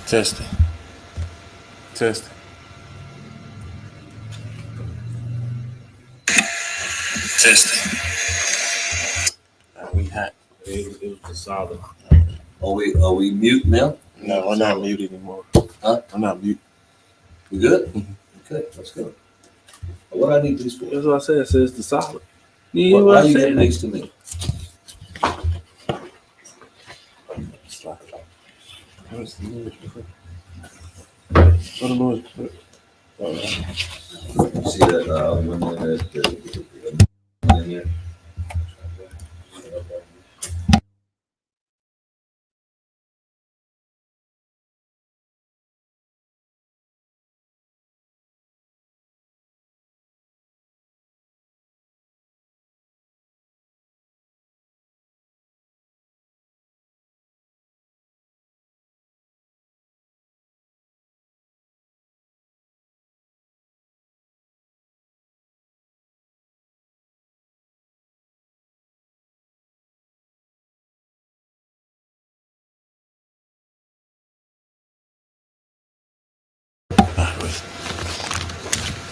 Testing. Testing. Testing. We hot. It was just solid. Are we mute now? No, we're not mute anymore. Huh? I'm not mute. We good? Mm-hmm. Okay, let's go. What I need these for? That's what I said. It says the solid. Why What I you said getting next to me? What's the Lord? What the Lord? See that one that in here?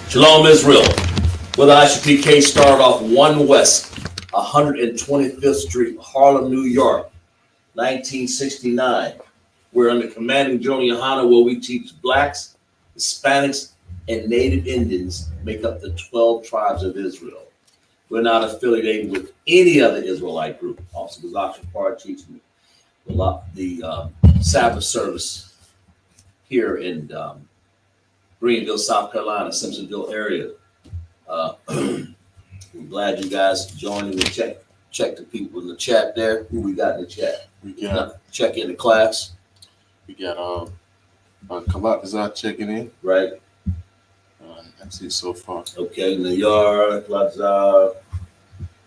Shalom, Israel. With ICPK start off 1 West, 125th Street, Harlem, New York, 1969. We're under Commanding General Yohana, where we teach blacks, Hispanics, and Native Indians make up the 12 tribes of Israel. We're not affiliated with any other Israelite group. Also, the Dr. Parr teaching the Sabbath Service here in Greenville, South Carolina, Simpsonville area. I'm glad you guys joined and check the people in the chat there. Who we got in the chat? We got Check in the class. we got Kalakazar checking in. Right. That's it so far. Okay, Nayar, Lazar,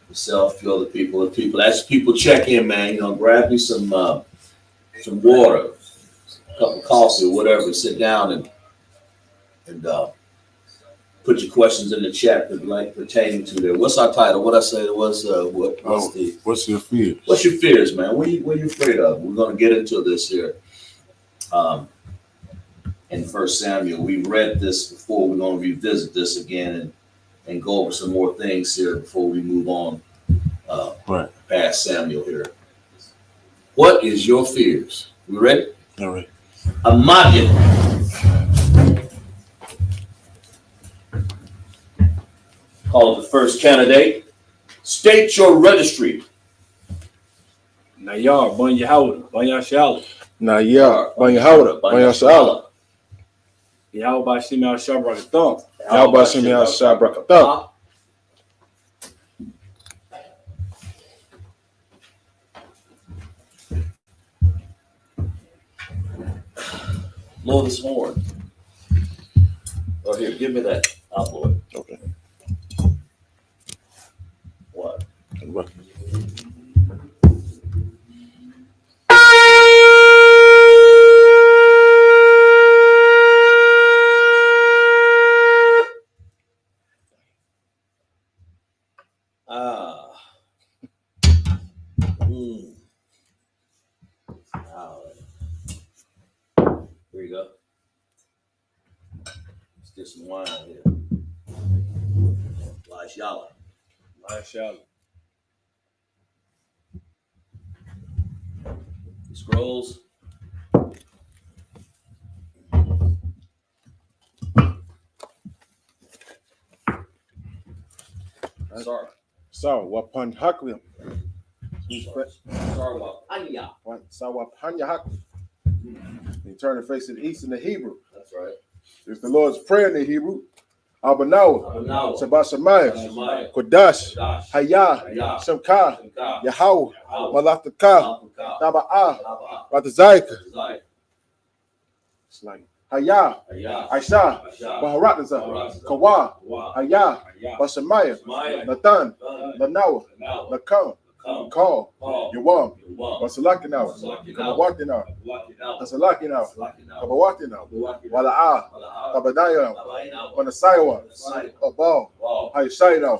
myself, a few other people. As people check in, man, grab me some water, a cup of coffee or whatever, sit down and put your questions in the chat pertaining to there. What's our title? What I said it was What's your fears? What's your fears, man? What are you afraid of? We're gonna get into this here. In 1 Samuel. We read this before. We're gonna revisit this again and go over some more things here before we move on Right. past Samuel here. What is your fears? We ready? All right. Imagine. Call the first candidate. State your registry. Nayar, Banya Howard, Banya Shala. Nayar, Banya Howard, Banya Shala. Yahweh by Shimei Al-Shabrakatham. Yahweh Shimei Al-Shabrakatham. Blow this horn. Oh, here, give me that. I'll blow it. Okay. What? What? Here you go. Let's get some wine here. Yalla. Shala. Scrolls. Sorry. So, Wapan Haklim. Sorry about Anya. So, Wapan Haklim. You turn and face to the east in the Hebrew. That's right. It's the Lord's Prayer in the Hebrew. Abanawa, Sabbath Service, Kodash, Hayah, Shemka, Yahweh, Malakaka, Naba'ah, Ratazaika. It's like Hayah, Aisha, Baharataza, Kawa, Hayah, Basamaya, Nathan, Lanawa, Nakam, Call, Yawam, Basalakinawa, Kabawatinawa, Basalakinawa, Kabawatinawa, Wala'ah, Kabadaya, Manasayawa, Abal, Hayashayna,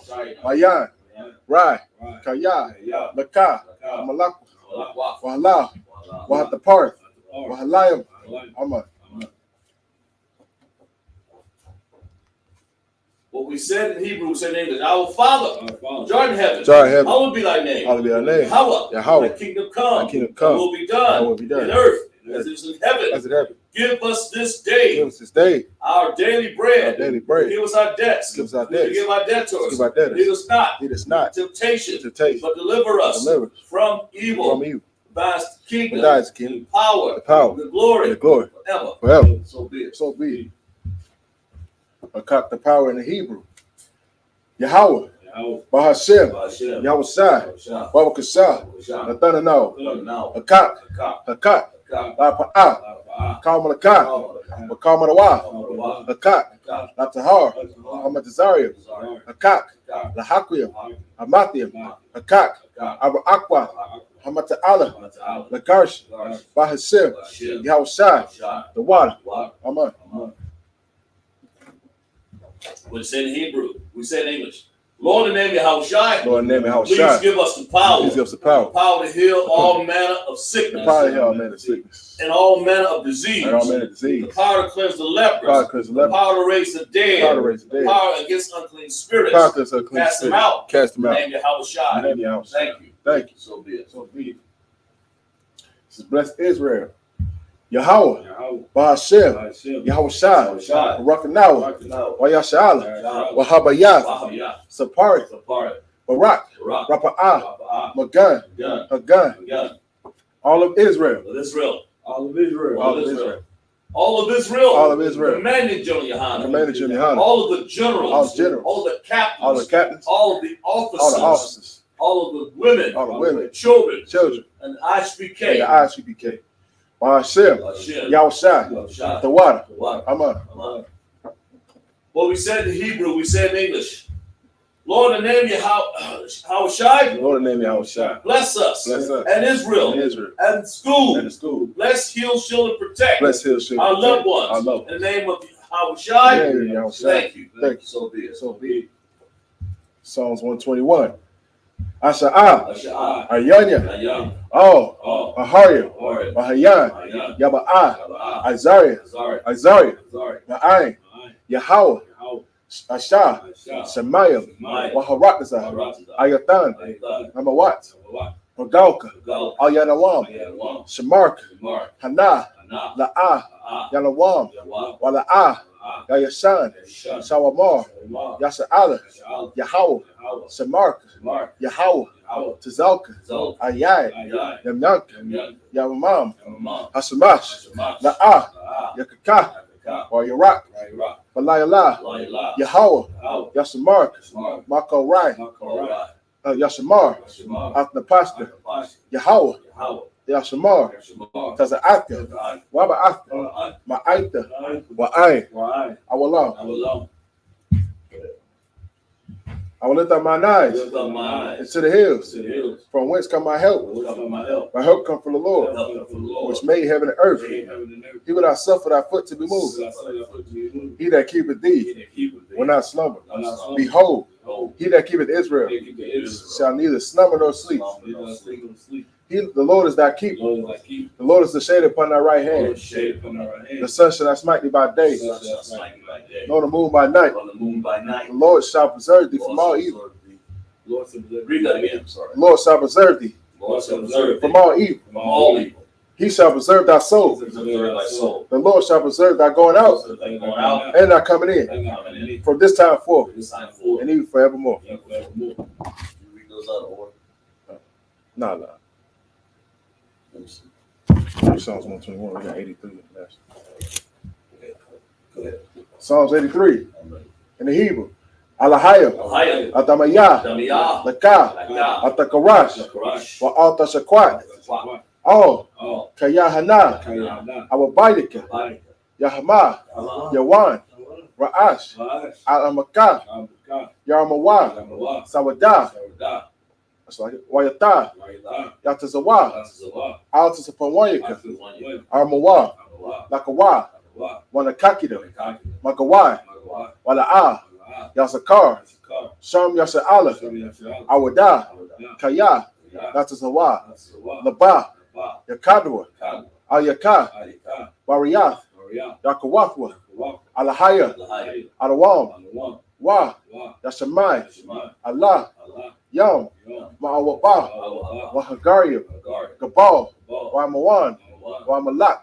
Mayan, Rai, Kaya, Laka, Malak, Wahala, Wahataparth, Wahalayam, Amen. What we said in Hebrew, we said in English. Our Father, which art in heaven, Jar in heaven. hallowed be thy name. Hallowed be thy name. Yahweh, thy kingdom come. Thy kingdom come. Thy will be done. Thy will be done. In earth as it is in heaven. As it heaven. Give us this day Give us this day our daily bread. our daily bread. Give us our debts. Give us our We debts. forgive our debtors. Give our debtors. Lead us not Lead us not into temptation, to taste, but deliver us from evil. from you. Thine is the kingdom, Thine is the kingdom, the power, the power, the glory, the glory, forever. forever. So be it. So be it. I caught the power in the Hebrew. Yahweh, Bahashem, Yahweh Shai, Baba Kashah, Nathanael, Hakat, Hakat, La'pa'ah, Kalmalakah, Kalmalawa, Hakat, Latahar, Hamatazariah, Hakat, Lahakwim, Hamathiam, Hakat, Abba Akwa, Hamata'ala, Lagarsh, Bahashem, Yahweh Shai, the water. Amen. We said in Hebrew, we said in English. Lord, in the name of Yahushua, Lord, in the name of please Yahushua, give us the power. please give us the power. The power to heal all manner of sickness. The power to heal all manner of sickness. And all manner of disease. And all manner of disease. The power to cleanse the lepers. The power to cleanse the lepers. The power to raise the dead. The power to raise the dead. The power against unclean spirits. The power against unclean Cast them spirits. out. Cast them In out. the name of Yahushua. In the name of Yahushua. Thank you. Thank you. So be it. So be it. This is blessed Israel. Yahweh, Bahashem, Yahweh Shai, Barakanawa, Wayasha'ala, Wahabayah, Sapari, Barak, Rapa'ah, Magan, Hagan, all of Israel. All of Israel. Commanded General Yohanan. All of the generals. All of the captains. All of the officers. All of the women. The children. And the ISPK. Bahashem, Yahweh Shai, the water. Amen. What we said in Hebrew, we said in English. Lord, in the name of Yahushua, Lord, in the name of Yahushua, bless us. Bless us. And Israel. And school. Bless, heal, shield, and protect. Bless, heal, shield, our and loved protect ones. our loved In the name of Yahushua. Yahushua. Thank you. Thank you. So be it. So be it. Psalms 121. Asha'ah, Ayanya, Oh, Ahariah, Mahayan, Yaba'ah, Isaiah, Ma'ayin, Yahweh, Asha, Shemayim, Waharakazah, Ayathan, Namawat, Pagalka, Ayanawam, Shemark, Hana, La'ah, Yanawam, Wala'ah, Yayashan, Shawamar, Yasha'ala, Yahweh, Shemark, Yahweh, Tazalka, Ayai, Yamyanka, Yamamam, Hashamash, La'ah, Yakaka, or Yarak, Balayala, Yahweh, Yashamark, Mako Rai, Yashamar, Athnapashta, Yahweh, Yashamar, Taza'atka, Waba'atka, Ma'aita, Wa'ai, Awalam. I will lift up mine eyes into the hills, from whence come my help. My help comes from the Lord, which made heaven and earth. He will not suffer thy foot to be moved. He that keepeth thee will not slumber. Behold, he that keepeth Israel shall neither slumber nor sleep. The Lord is thy keeper. The Lord is the shade upon thy right hand. The sun shall not smite thee by day, nor the moon by night. The Lord shall preserve thee from all evil. Read that again. Sorry. The Lord shall preserve thee from all evil. He shall preserve thy soul. The Lord shall preserve thy going out and thy coming in from this time forth and even forevermore. You read those out of order. No. Psalms 121, we got 83. Go ahead. Psalms 83 in the Hebrew. Alahaya, Atamaya, Laka, Atakarash, Wa Altashakwat, Oh, Kayahana, Awabidika, Yahama, Yawan, Ra'ash, Alamaka, Yaramawa, Sawada, that's like it. Wayata, Yatazawa, Altasapawayaka, Armawa, Lakawa, Wanakakida, Makawai, Wala'a, Yasakar, Sham Yasa'ala, Awada, Kaya, Yatazawa, Laba, Yakadwa, Ayaka, Wariyath, Yakawathwa, Alahaya, Alawam, Wa, Yashamai, Allah, Yom, Ma'awabah, Wahagaria, Gabal, Wamawan, Wamalak,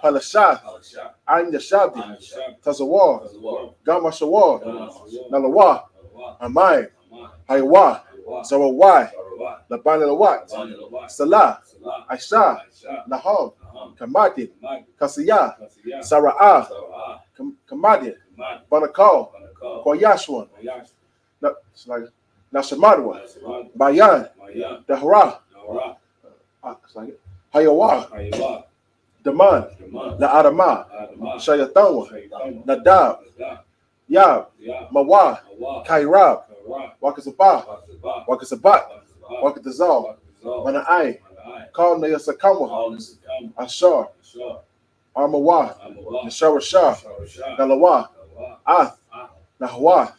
Palashath, Ain Yashabdi, Tazawar, Gamashawar, Nalawa, Amai, Haywa, Zawawai, Labani Lawat, Salah, Aisha, Naham, Kamati, Kasiyah, Sara'ah, Kamadi, Banakal, Koyashwan, Nashamadwa, Bayan, Dahra, Hayawa, Daman, La'adama, Shayatanwa, Nadab, Yab, Mawa, Kairab, Wakazabah, Wakazabat, Wakazal, Mana'ai, Kal Nayasakawa, Ashar, Armawa, Nashara Shah, Nalawa, Ath, Nahwa,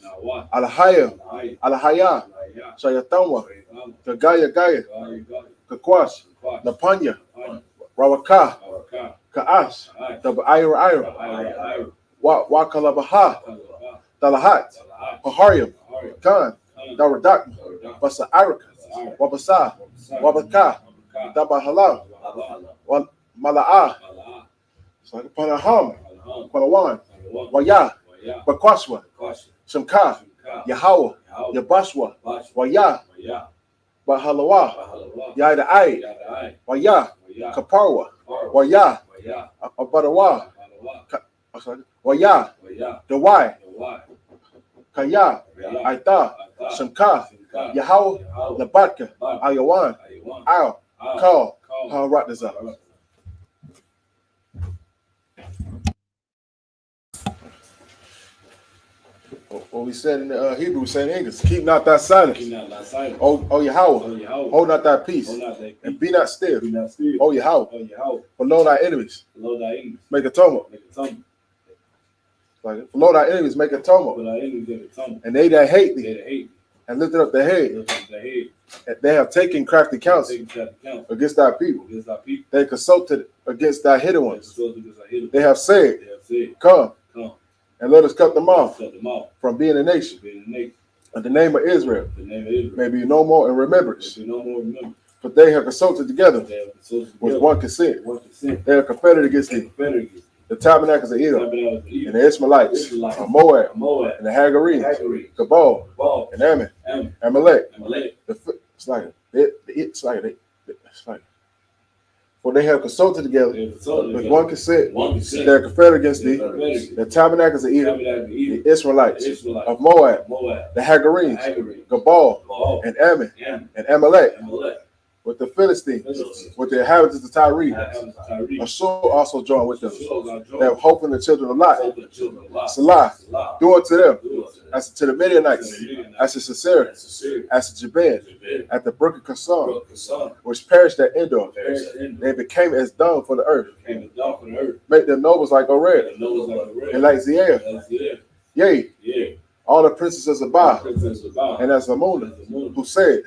Alahaya, Alahaya, Shayatanwa, Kagaya Gaya, Kakwash, Napanya, Rawaka, Ka'ash, Ira, Wakalabaha, Dalahat, Paharium, Khan, Daradak, Basa Araka, Wabasa, Wabaka, Dabahala, Mala'ah, Panaham, Panawan, Waya, Bakwaswa, Shamka, Yahweh, Yabashwa, Waya, Bahalawa, Yada'ai, Waya, Kaparwa, Waya, Abadawa, Waya, Dawai, Kaya, Aita, Shamka, Yahweh, Labatka, Ayawan, Al, Kal, Haratazah. What we said in the Hebrew, saying in English, keep not thy silence. O Yahweh, hold not thy peace, and be not still. O Yahweh, below thy enemies, make atonement. Below thy enemies, make atonement. And they that hate thee, and lifted up their head, they have taken crafty counsel against thy people. They consulted against thy hidden ones. They have said, come, and let us cut them off from being a nation. And the name of Israel may be no more in remembrance. But they have consulted together with one consent. They are confederate against thee. The tabernacles of Edom, and the Ishmaelites, of Moab, and the Hagarenes, Gabal, and Ammon, Amalek. For they have consulted together with one consent. They are confederate against thee. The tabernacles of Edom, the Israelites, of Moab, the Hagarenes, Gabal, and Ammon, and Amalek, with the Philistines, with the inhabitants of Tyre. Ashur also joined with them. They have hope in the children of Lot. Salah, do unto them, as to the Midianites, as to Sisera, as to Jabin, at the brook of Kasam, which perished at Endor. They became as dung for the earth. Make their nobles like Oreb, and like Zeir. Yea, all the princesses of Baal, and as Amunah, who said,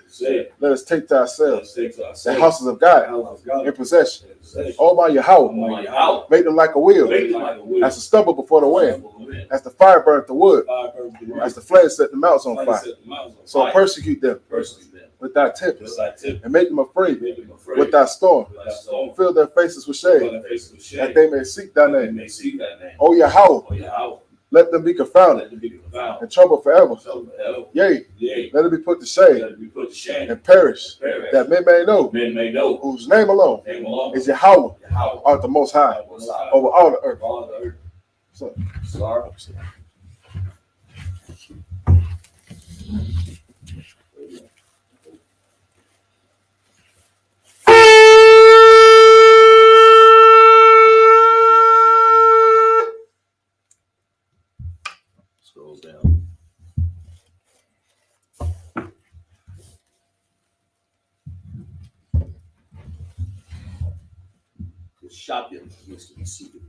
let us take to ourselves the houses of God in possession. Oh my Yahweh, make them like a wheel, as a stubble before the wind, as the fire burnt the wood, as the flame set the mountains on fire. So persecute them with thy tempest, and make them afraid with thy storm. Fill their faces with shame, that they may seek thy name. O Yahweh, let them be confounded and troubled forever. Yea, let it be put to shame and perish, that men may know whose name alone is Yahweh, art the Most High over all the earth. So, scroll down. The shopping used to be secret.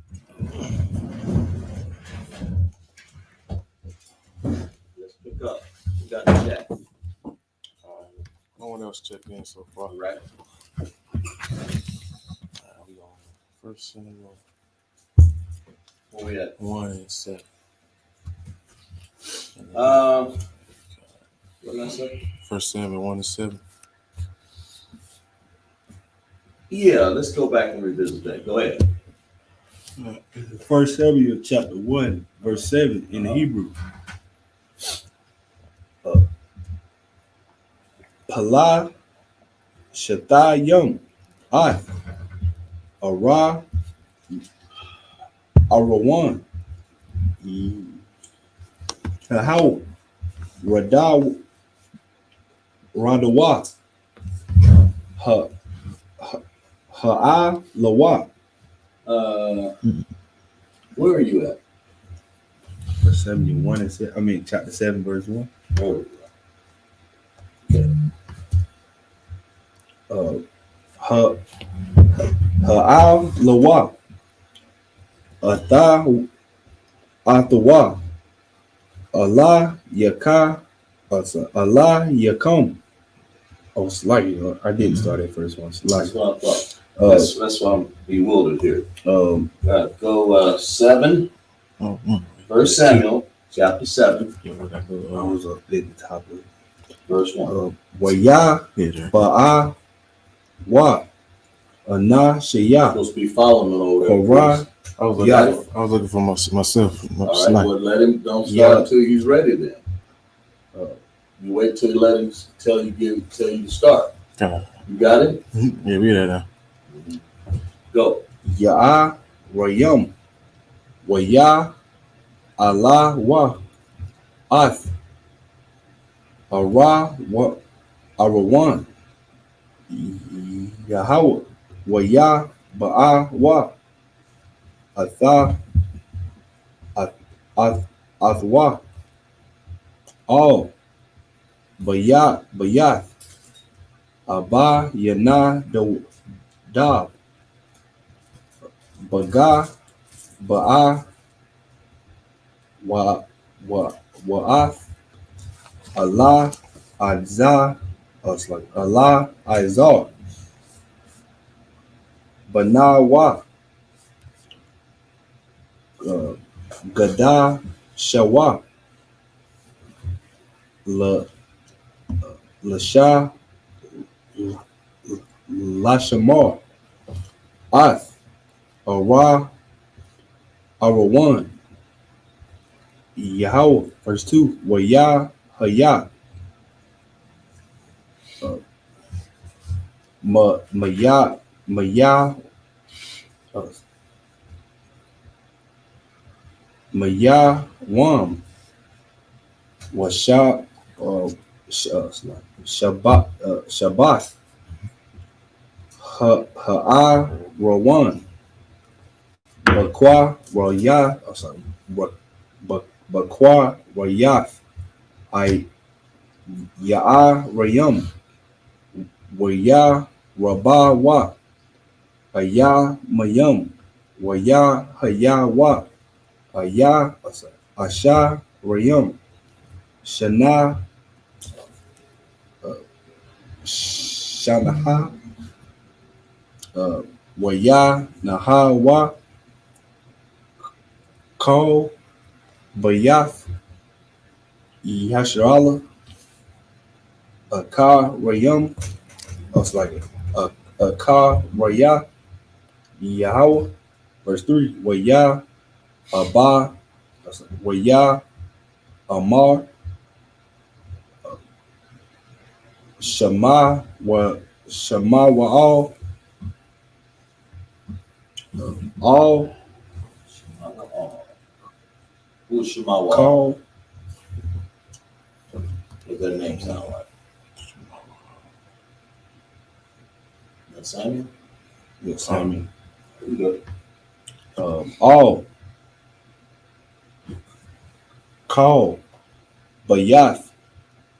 Let's pick up. We got the chat. no one else checked in so far. All right. We on first scenario. Where we at? 1 and 7. What did I say? 1 Samuel 1 and 7. Yeah, let's go back and revisit that. Go ahead. 1 Samuel chapter 1, verse 7 in the Hebrew. Pala Shatayim Ath Ara Arawan How Radaw Radawa Ha Ha'a Lawa. Where are you at? Verse 71 and 7. I mean chapter 7, verse 1. Oh, Ha'a Lawa Atha Atawa Allah Yaka Allah Yakum. Oh, slightly. I didn't start at first one. that's Slightly. what I thought. That's why I'm bewildered here. Go 7, 1 Samuel, chapter 7, I was up at the top of it. verse 1. Waya Ba'a Wa Ana Shaya Supposed to be following him over there. Korah. I was looking for myself. All right, well, let him, don't start until he's ready then. You wait till you let him tell you to start. You got it? Yeah, read that now. Go. Ya'a Rayam Waya Allah Wa Ath Ara Wa Arawan Yahweh Waya Ba'a Wa Atha Athwa All Bayat Abba Yana Dab Baga Ba'a Wa'ath Allah Azza. It's like Allah Azza Banawa Gada Shawa Lasha Lashamar Ath Ara Arawan Yahweh. Verse 2. Waya Hayat Maya Wam Washa Shabbat Ha'a Rawan Bakwa Raya. Bakwa Rayath I Ya'a Rayam Waya Rabawa Aya Mayam Waya Hayawa Aya Asha Rayam Shana Shanaha Waya Nahawa Kal Bayath Yasharala Aka Rayam. It's like Aka Raya Yahweh. Verse 3. Waya Abba Waya Amar Shema wa all Who's Shema? call. What their name sound like? That's Samuel? Yes, I mean There you go. all call Bayath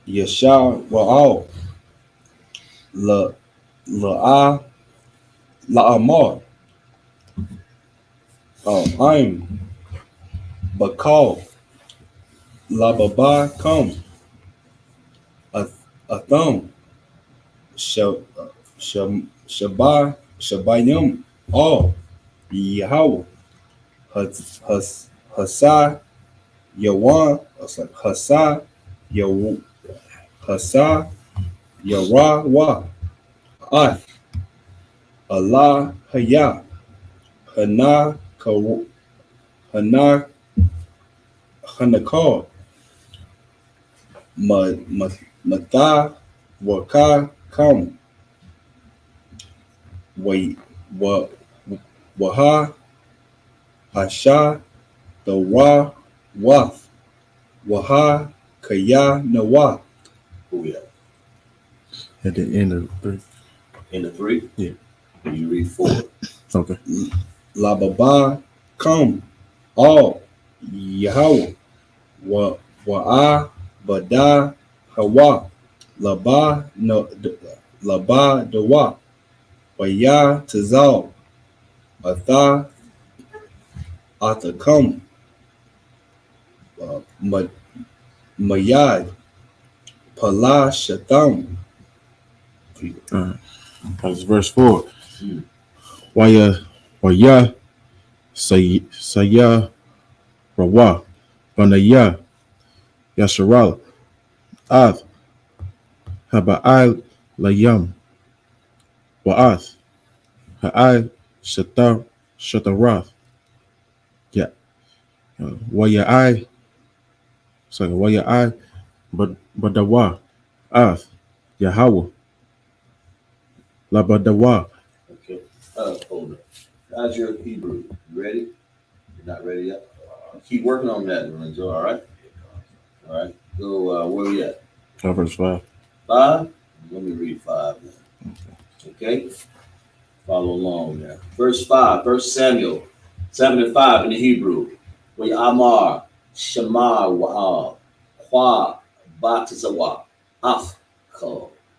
Yashar wa all La Amar I'm Bakal La Baba come a thumb Shabayim all Yahweh Hasa Yawan. It's like Hasa Yaw Hasa Yarawa. Ath Allah Haya Hana Hana Hanakal Matha Waka Kam Waha Hasha the Wa Waf Waha Kaya Nawa. Who we at? At the end of 3. In the 3? Yeah. You read 4. Okay. La Baba Kam All Yahweh Wa'a Bada Hawa Laba no Laba Dawa Waya Tazal Atha Atakam Mayad Pala Shatam. That's verse 4. Mm. Waya Saya Rawa Banaya Yasharala Av Haba'al Layam Wa'ath Ha'al Shatarath. Yeah. Waya'ai. It's like Waya'ai Badawa Av Yahweh Labadawa. Okay. Hold it. How's your Hebrew? You ready? You're not ready yet? Keep working on that, Lorenzo. All right? All right. Go, where we at? Verse 5. 5? Let me read 5 then. Okay? Follow along there. Verse 5, 1 Samuel 7 and 5 in the Hebrew. Where Amar, Shamar, Wa'al, Kwa, Batizawa, Af,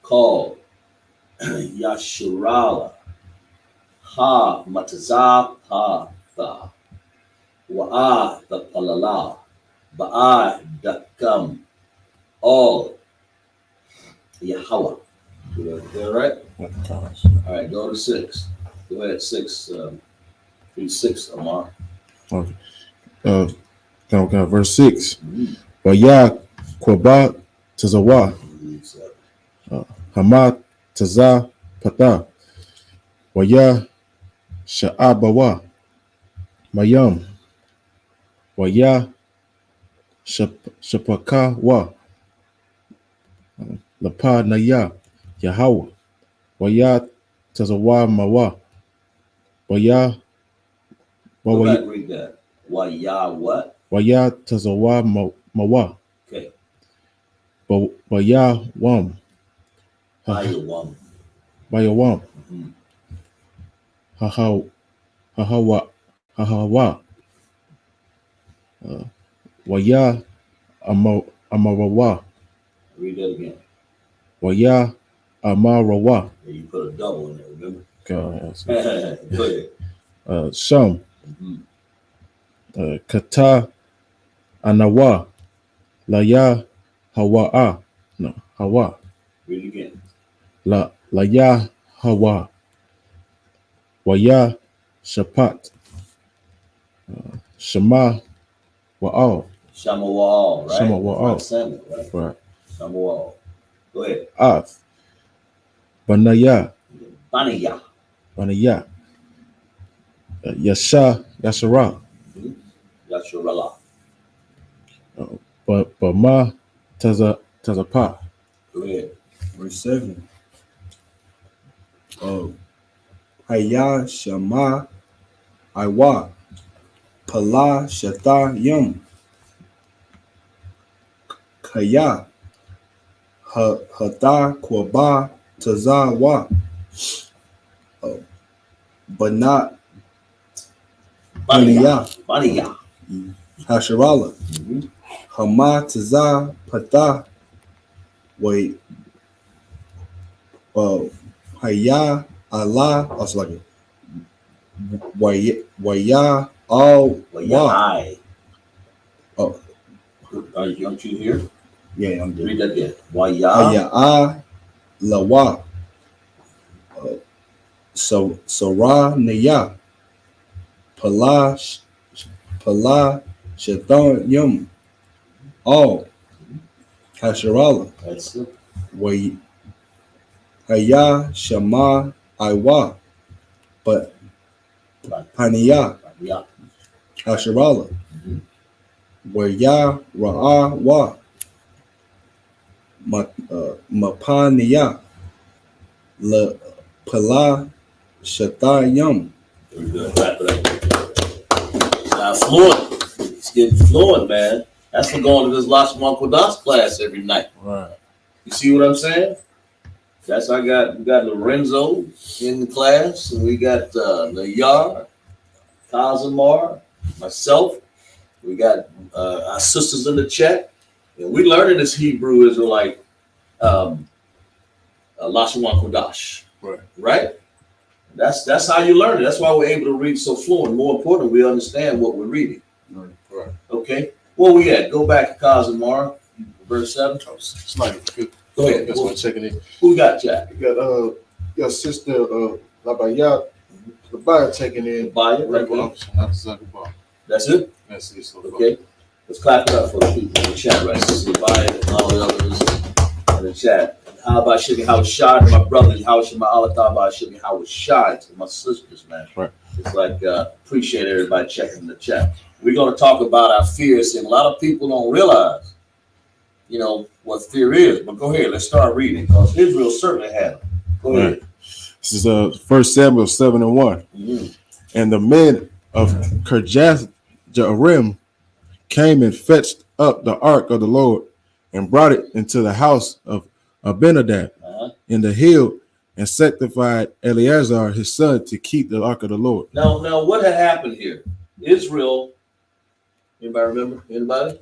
Call, Yashurala, Ha, Matazah, Ha, Tha, Wa'a, the Palala, Ba'a, Dakam, All, Yahweh. Is that right? All right, go to 6. Go ahead, 6. Read 6, Amar. Okay. Verse 6. Waya Kwaba Tazawa Read 7. Hama Taza Pata Waya Sha'abawa Mayam Waya Shapakawa Lapa Naya Yahweh Waya Tazawa Mawa Waya Go back, read that. Waya what? Waya Tazawa Mawa Okay. Waya Wam Ayawam. Waya Wam Mhm. Hahawa Waya Amarawa Read that again. Waya Amarawa. Yeah, you put a double in there, remember? God, Go ahead. Sham Mhm. Kata Anawa Laya Hawa'a. No, Hawa. Read it again. Laya Hawa Waya Shapat Shema Wa'al. Shamawal, right? Shama Wa'al. That's Samuel, right? Right. Shamawal. Go ahead. Av Banaya Baniya. Banaya Yashara Yashurala. Bama Tazapa. Go ahead. Verse 7. Haya Shama Iwa Pala Shata Yum Kaya Hata Kwaba Tazawa Banat Baniya. Hasharala Mhm. Hama Taza Pata Wait Haya Allah also like Waya All Waya Wa. I. Oh, Aren't you here? yeah, I'm Read doing that again. Waya. Haya I Lawa So Ra Naya Palash Pala Shaitan Yum. All Hasharala. That's it. Way Haya Shama Iwa. But Haniya Yeah. Hasharala. Mhm. Waya Ra'a Wa. Mapaniya. La Pala Shatayam. Very good. Wrap it up. It's now fluent. It's getting fluent, man. That's for going to this Las Monquedas class every night. Right. You see what I'm saying? That's we got Lorenzo in the class, and we got Nayar, Kazimar, myself. We got our sisters in the chat, and we learning this Hebrew Israelite Lashon Kodash. Right. Right? That's how you learn it. That's why we're able to read so fluent. More important, we understand what we're reading. Right. Right. Okay? Where we at? Go back to Kazimar, verse 7. It's like good. Go ahead. That's what checking in. Who we got, Jack? You got your sister Labayat, the buyer checking in. Buyer, Right. okay. Not Zuckerberg. That's it? That's it. So Okay. Let's clap it up for the people in the chat, right? This is the buyer and all the others in the chat. How about Shimmy Howard Shah to my brothers? How Shimmy Allah about Shimmy Howard Shah to my sisters, man. Right. It's like appreciate everybody checking the chat. We're gonna talk about our fears, and a lot of people don't realize, you know, what fear is. But go ahead, let's start reading, because Israel certainly had them. Go ahead. This is 1 Samuel 7:1. Mm-hmm. And the men of Kirjath Jearim came and fetched up the ark of the Lord and brought it into the house of Abinadab in the hill and sanctified Eleazar his son to keep the ark of the Lord. Now, what had happened here? Israel. Anybody remember? Anybody?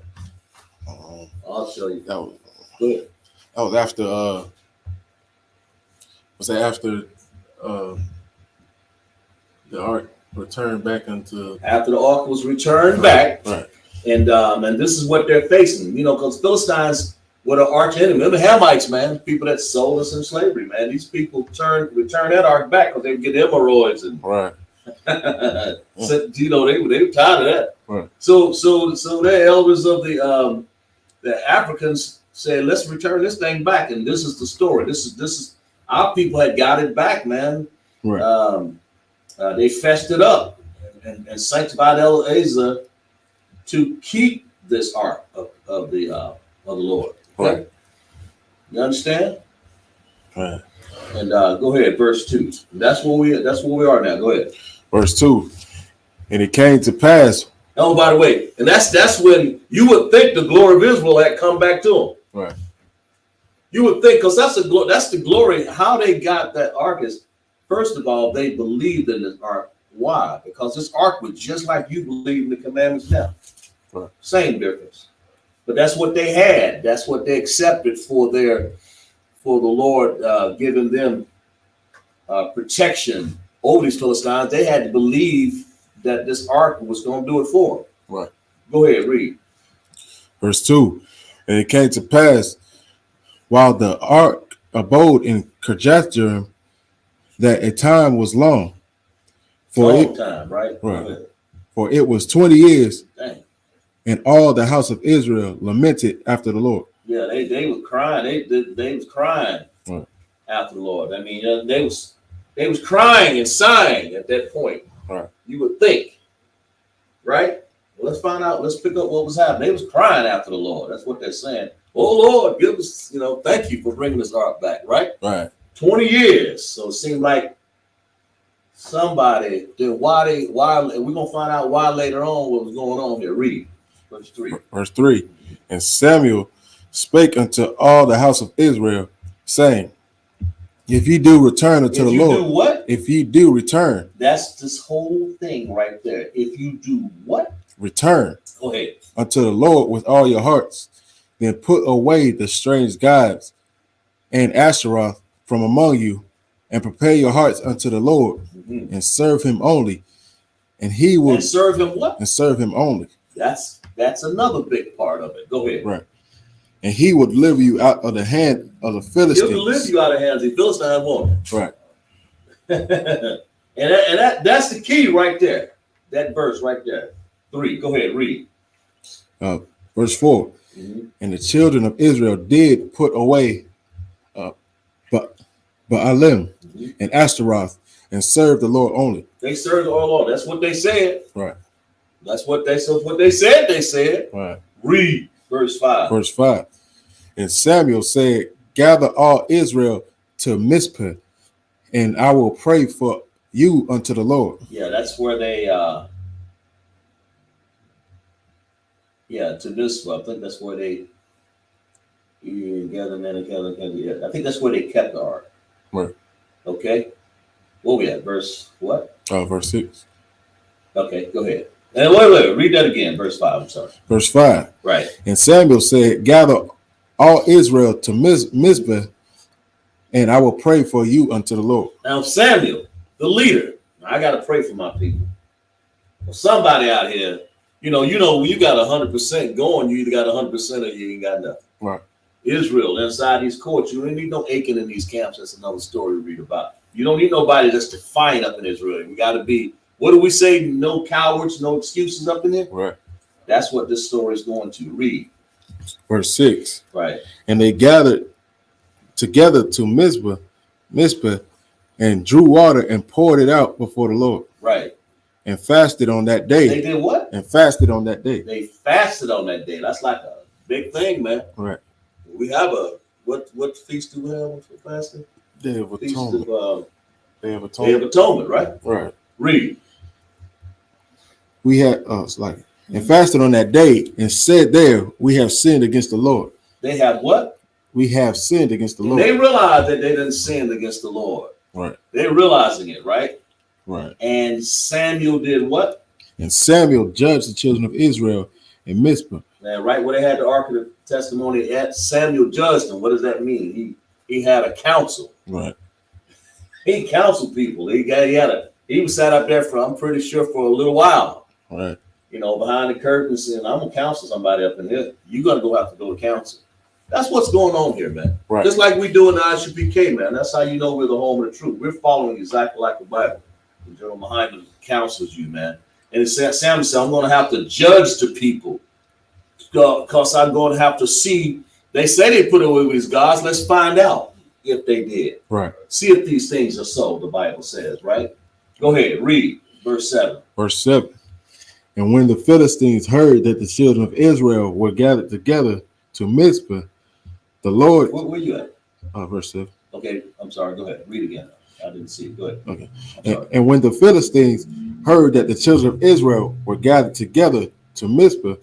I'll show you. That was, Go ahead. that was after was that after the ark returned back into After the ark was returned back, right. and this is what they're facing. You know, because Philistines were the arch enemy. Remember Hamites, man, people that sold us in slavery, man. These people returned that ark back because they would get hemorrhoids and Right. so, you know, they were tired of that. Right. So the elders of the Africans said, let's return this thing back. And this is the story. This is our people had got it back, man. Right. They fetched it up and sanctified Eleazar to keep this ark of the Lord. Okay? Right. You understand? Right. And go ahead, verse 2. That's where we are now. Go ahead. Verse 2. And it came to pass. Oh, by the way, and that's when you would think the glory of Israel had come back to them. Right. You would think, because that's the glory. How they got that ark is, first of all, they believed in this ark. Why? Because this ark was just like you believe in the commandments now. Right. Same difference. But that's what they had. That's what they accepted for the Lord giving them protection over these Philistines. They had to believe that this ark was going to do it for them. Right. Go ahead, read. Verse 2. And it came to pass while the ark abode in Kirjath-jearim that a time was long. Long time, right? Right. For it was 20 years. Dang. And all the house of Israel lamented after the Lord. Yeah, they were crying. They was crying Right. after the Lord. I mean, they was crying and sighing at that point. Right. You would think, right? Well, let's find out. Let's pick up what was happening. They was crying after the Lord. That's what they're saying. Oh Lord, give us, thank you for bringing this ark back. Right? Right. 20 years. So it seemed like somebody did. Why? And we're gonna find out why later on what was going on here. Read verse 3. Verse 3. And Samuel spake unto all the house of Israel, saying, if ye do return unto the Lord. If you do what? If ye do return. That's this whole thing right there. If you do what? Return. Go ahead. Unto the Lord with all your hearts, then put away the strange gods and Asheroth from among you, and prepare your hearts unto the Lord, and serve him only, and he will. And serve him what? And serve him only. That's another big part of it. Go ahead. Right. And he would deliver you out of the hand of the Philistines. He'll deliver you out of the hands of the Philistines, won't Right. and that's the key right there. That verse right there. 3. Go ahead, read. Verse 4. Mhm. And the children of Israel did put away Baalim Mhm. and Ashtaroth and served the Lord only. They served the Lord. That's what they said. Right. That's what they said. They said. Right. Read verse 5. Verse 5. And Samuel said, gather all Israel to Mizpah, and I will pray for you unto the Lord. Yeah, that's where they to Mizpah. I think that's where they gather men together. Yeah, I think that's where they kept the ark. Right. Okay. What we at? Verse what? Verse 6. Okay, go ahead. And wait, read that again. Verse 5. I'm sorry. Verse 5. Right. And Samuel said, gather all Israel to Mizpah, and I will pray for you unto the Lord. Now, Samuel, the leader, I got to pray for my people. Well, somebody out here, when you got 100% going, you either got 100% or you ain't got nothing. Right. Israel, inside these courts, you don't need no aching in these camps. That's another story to read about. You don't need nobody that's defiant up in Israel. We got to be, what do we say? No cowards, no excuses up in there. Right. That's what this story is going to read. Verse 6. Right. And they gathered together to Mizpah, and drew water and poured it out before the Lord. Right. And fasted on that day. They did what? And fasted on that day. They fasted on that day. That's like a big thing, man. Right. We have what feast do we have for fasting? Day of Feast Atonement. of Day of Day Atonement. of Atonement, right? Right. Read. We had and fasted on that day and said there, we have sinned against the Lord. They have what? We have sinned against the And Lord. they realize that they didn't sin against the Lord. Right. They're realizing it, right? Right. And Samuel did what? And Samuel judged the children of Israel in Mizpah. Man, right where they had the Ark of the Testimony at, Samuel judged them. What does that mean? He had a council. Right. He counseled people. He was sat up there for, I'm pretty sure, for a little while. Right. Behind the curtain saying, I'm gonna counsel somebody up in here. You're gonna have to go to counsel. That's what's going on here, man. Right. Just like we do in the ISUPK, man. That's how you know we're the home of the truth. We're following exactly like the Bible. And General Muhammad counsels you, man. And it said, Samuel said, I'm going to have to judge the people because I'm going to have to see. They say they put away with his gods. Let's find out if they did. Right. See if these things are so, the Bible says, right? Go ahead, read verse 7. Verse 7. And when the Philistines heard that the children of Israel were gathered together to Mizpah, the Lord. Where you at? Verse 7. Okay, I'm sorry. Go ahead. Read again. I didn't see it. Go ahead. Okay. And when the Philistines heard that the children of Israel were gathered together to Mizpah,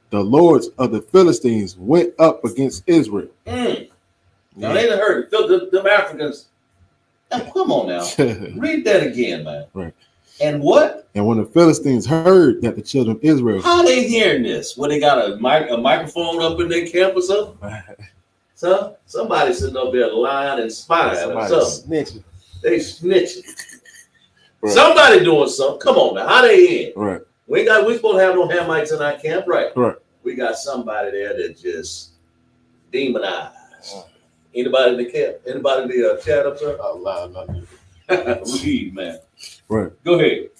the lords of the Philistines went up against Israel. Now they done heard them Africans. Now, come on now. Read that again, man. Right. And what? And when the Philistines heard that the children of Israel. How they hearing this? What, they got a microphone up in their camp or something? So somebody sitting up there lying and spying or something. Snitching. They snitching. Right. Somebody doing something. Come on now. How they in? Right. We supposed to have no Hamites in our camp, right? Right. We got somebody there that just demonized. Anybody in the camp? Anybody in the chat up there? Read, man. Right. Go ahead.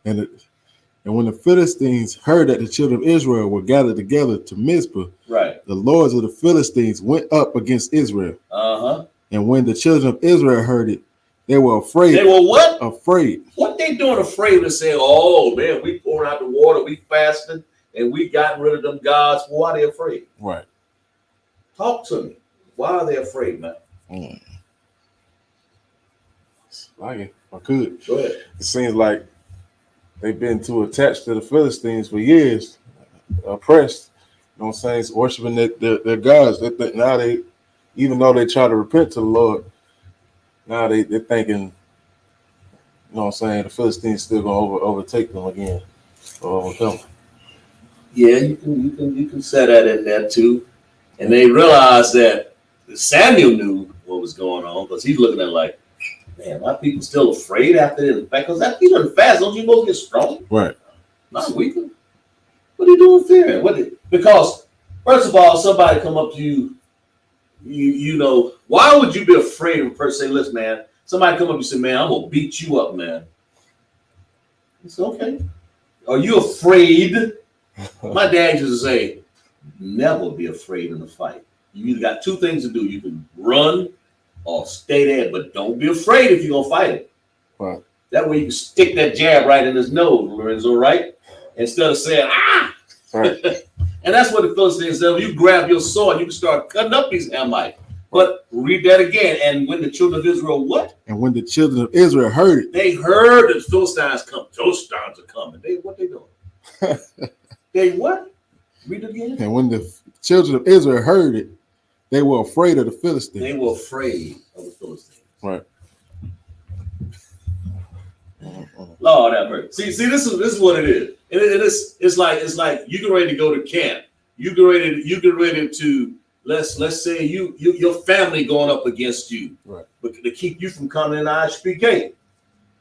And when the Philistines heard that the children of Israel were gathered together to Mizpah, right, the lords of the Philistines went up against Israel. Uh-huh. And when the children of Israel heard it, they were afraid. They were what? Afraid. What they doing afraid to say, oh, man, we pouring out the water, we fasting, and we got rid of them gods. Why are they afraid? Right. Talk to me. Why are they afraid, man? Like it. I could. Go ahead. It seems like they've been too attached to the Philistines for years, oppressed. You know what I'm saying? Worshiping their gods. Now they, even though they try to repent to the Lord, now they're thinking, you know what I'm saying, the Philistines still gonna overtake them again or overcome them. Yeah, you can say that in there too. And they realized that Samuel knew what was going on because he's looking at it like, man, my people still afraid after this. Because that people are fast, don't you both get strong? Right. Not weaker. What are you doing fearing? Because first of all, somebody come up to you, you know, why would you be afraid of a person say, listen, man, somebody come up and say, man, I'm gonna beat you up, man. It's okay. Are you afraid? My dad used to say, never be afraid in a fight. You either got two things to do. You can run or stay there, but don't be afraid if you're going to fight it. Right. That way you can stick that jab right in his nose, Lorenzo, right? Instead of saying, ah! Right. And that's what the Philistines said. You grab your sword, you can start cutting up these Hamites. But read that again. And when the children of Israel, what? And when the children of Israel heard it, They heard the Philistines come. Philistines are coming. What they doing? They what? Read it again. and when the children of Israel heard it, they were afraid of the Philistines. They were afraid of the Philistines. Right. Lord have mercy. See, this is what it is. And it's like you get ready to go to camp. You get ready to let's say your family going up against you, right? But to keep you from coming in IHPK,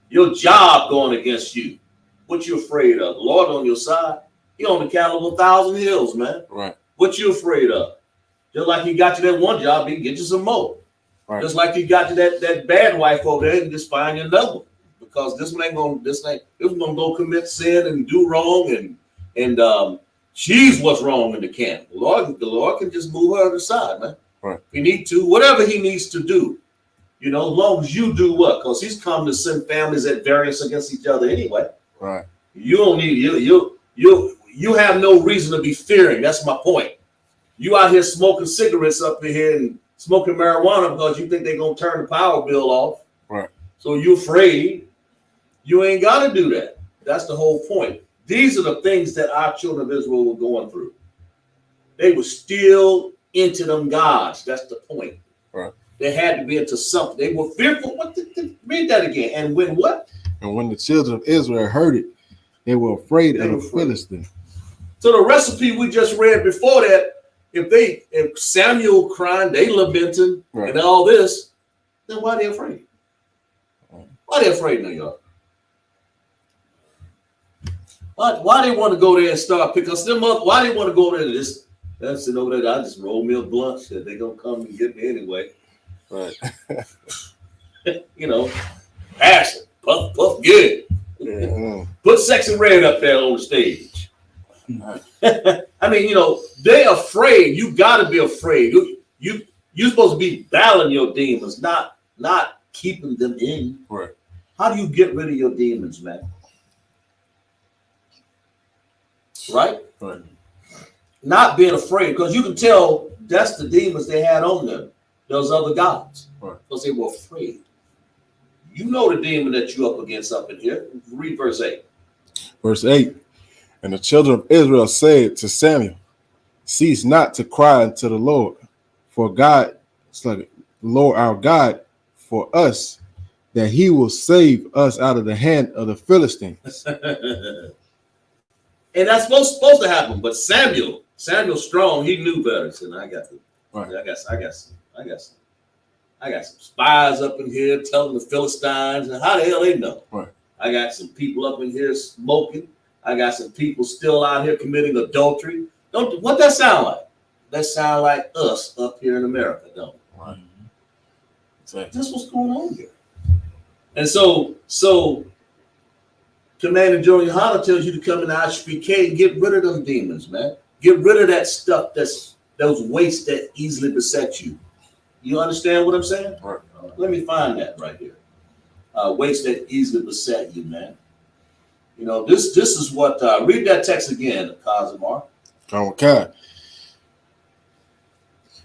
your job going against you. What you afraid of? The Lord on your side. He on the cattle of 1,000 hills, man. Right. What you afraid of? Just like he got you that one job, he can get you some more. Right. Just like he got you that bad wife over there, and just find you another one. Because this one ain't gonna go commit sin and do wrong, and she's what's wrong in the camp. The Lord can just move her aside, man. Right. If he need to, whatever he needs to do, as long as you do what, because he's come to send families at variance against each other anyway. Right. You don't need you have no reason to be fearing. That's my point. You out here smoking cigarettes up in here and smoking marijuana because you think they're gonna turn the power bill off. Right. So you afraid. You ain't got to do that. That's the whole point. These are the things that our children of Israel were going through. They were still into them gods. That's the point. Right. They had to be into something. They were fearful. Read that again. And when what? And when the children of Israel heard it, they were afraid of the Philistines. So the recipe we just read before that, if Samuel crying, they lamenting, right, and all this, then why are they afraid? Why are they afraid now, y'all? Why they want to go there and start picking us them up? Why they want to go there and that's over there? I just roll me a blunt. Shit, they gonna come and get me anyway. Right. Passion, puff, good. Yeah. Put Sexy Red up there on the stage. I mean, they're afraid. You gotta be afraid. You're supposed to be battling your demons, not keeping them in. Right. How do you get rid of your demons, man? Right? Right. Not being afraid, because you can tell that's the demons they had on them, those other gods. Right. Because they were afraid. You know the demon that you up against up in here. Read verse 8. Verse 8. And the children of Israel said to Samuel, cease not to cry unto the Lord, for God, Lord our God, for us, that he will save us out of the hand of the Philistines. And that's supposed to happen. But Samuel strong, he knew better. So I got to, Right. I got some spies up in here telling the Philistines, and how the hell they know? Right. I got some people up in here smoking. I got some people still out here committing adultery. What that sound like? That sound like us up here in America, don't it? Right. Exactly. That's what's going on here. And so Commander Joey Hunter tells you to come in the IHPK and get rid of them demons, man. Get rid of that stuff those weights that easily beset you. You understand what I'm saying? Right. Let me find that right here. Weights that easily beset you, man. This is what, read that text again, Kazimar. Okay.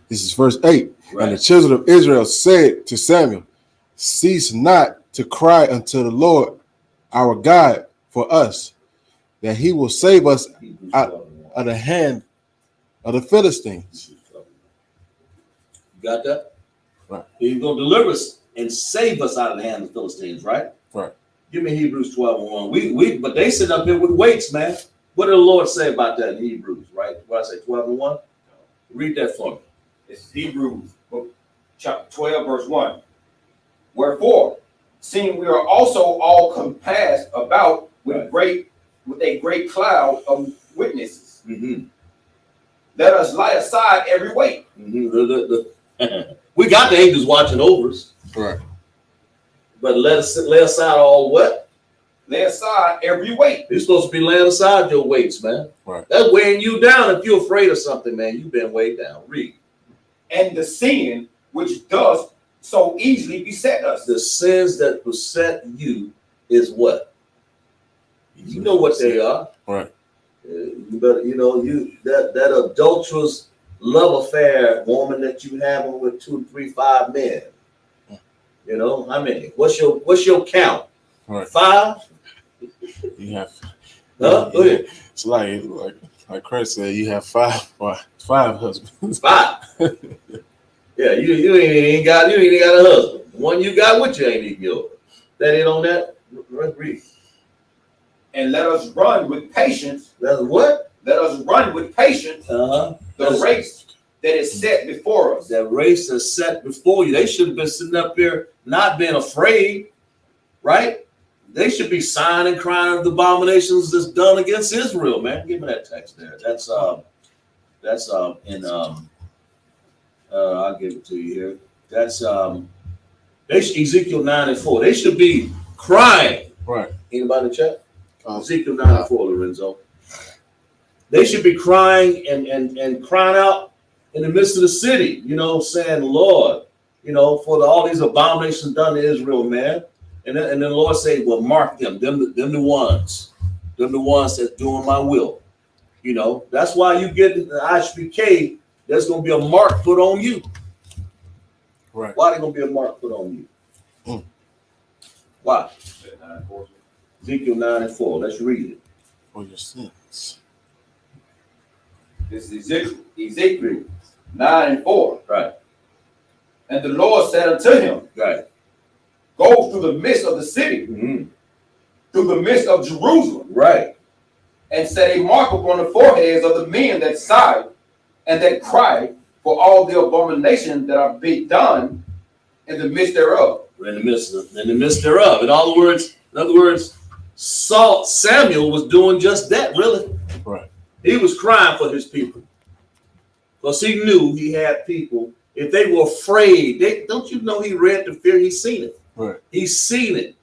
This is verse 8. Right. And the children of Israel said to Samuel, cease not to cry unto the Lord our God for us, that he will save us out of the hand of the Philistines. You got that? Right. He's going to deliver us and save us out of the hand of the Philistines, right? Right. Give me Hebrews 12:1. But they sit up here with weights, man. What did the Lord say about that in Hebrews, right? What I say, 12:1? Read that for me. It's Hebrews, chapter 12, verse 1. Wherefore, seeing we are also all compassed about with a great cloud of witnesses, Mm-hmm. let us lay aside every weight. Mm-hmm. We got the angels watching over us, Right. but let us lay aside all what? lay aside every weight. You're supposed to be laying aside your weights, man. Right. That's weighing you down. If you're afraid of something, man, you've been weighed down. Read. And the sin which does so easily beset us. The sins that beset you is what? You know what they are. Right. You better, that adulterous love affair woman that you having with 2, 3, 5 men. You know how many? What's your count? Right. 5? You have. Huh? Go ahead. It's like Chris said, you have 5 husbands. 5. Yeah, you ain't got a husband. The one you got with you ain't even yours. That ain't on that. Let's read. And let us run with patience. That's what? Let us run with patience The race that is set before us. That race is set before you. They should have been sitting up here not being afraid, right? They should be sighing and crying of the abominations that's done against Israel, man. Give me that text there. That's I'll give it to you here. That's Ezekiel 9:4. They should be crying. Right. Anybody check? Ezekiel 9:4, Lorenzo. They should be crying and crying out in the midst of the city, saying, Lord, for all these abominations done to Israel, man. And then the Lord say, well, mark them the ones that's doing my will. That's why you get in the IHBK, there's going to be a mark put on you. Right. Why there going to be a mark put on you? Why? Ezekiel 9:4. Let's read it. For your sins. This is Ezekiel 9:4. Right. And the Lord said unto him, Right. go through the midst of the city, Mm-hmm. through the midst of Jerusalem, Right. and set a mark upon the foreheads of the men that sigh and that cry for all the abominations that are being done in the midst thereof. In the midst thereof. In other words, Samuel was doing just that, really. Right. He was crying for his people. Because he knew he had people. If they were afraid, don't you know he read the fear? He's seen it. Right. He's seen it.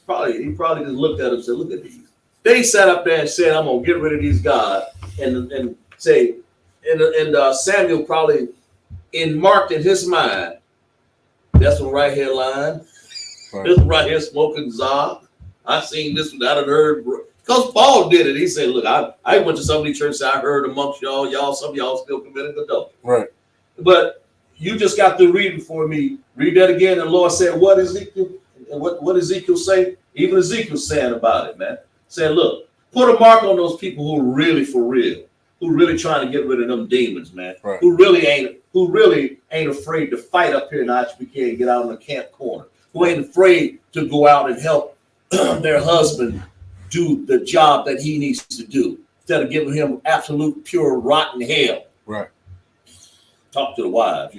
He probably just looked at them and said, look at these. They sat up there and said, I'm gonna get rid of these gods and say, and Samuel probably marked in his mind, that's one right here lying. Right. This one right here smoking czar. I seen this one. I done heard. Because Paul did it. He said, look, I went to some of these churches. I heard amongst y'all, some of y'all still committing adultery. Right. But you just got through reading for me. Read that again. And the Lord said, what Ezekiel? And what Ezekiel say? Even Ezekiel saying about it, man. Saying, look, put a mark on those people who are really for real, who really trying to get rid of them demons, man. Right. Who really ain't afraid to fight up here in IHBK and get out in the camp corner. Who ain't afraid to go out and help their husband do the job that he needs to do instead of giving him absolute pure rotten hell. Right. Talk to the wives,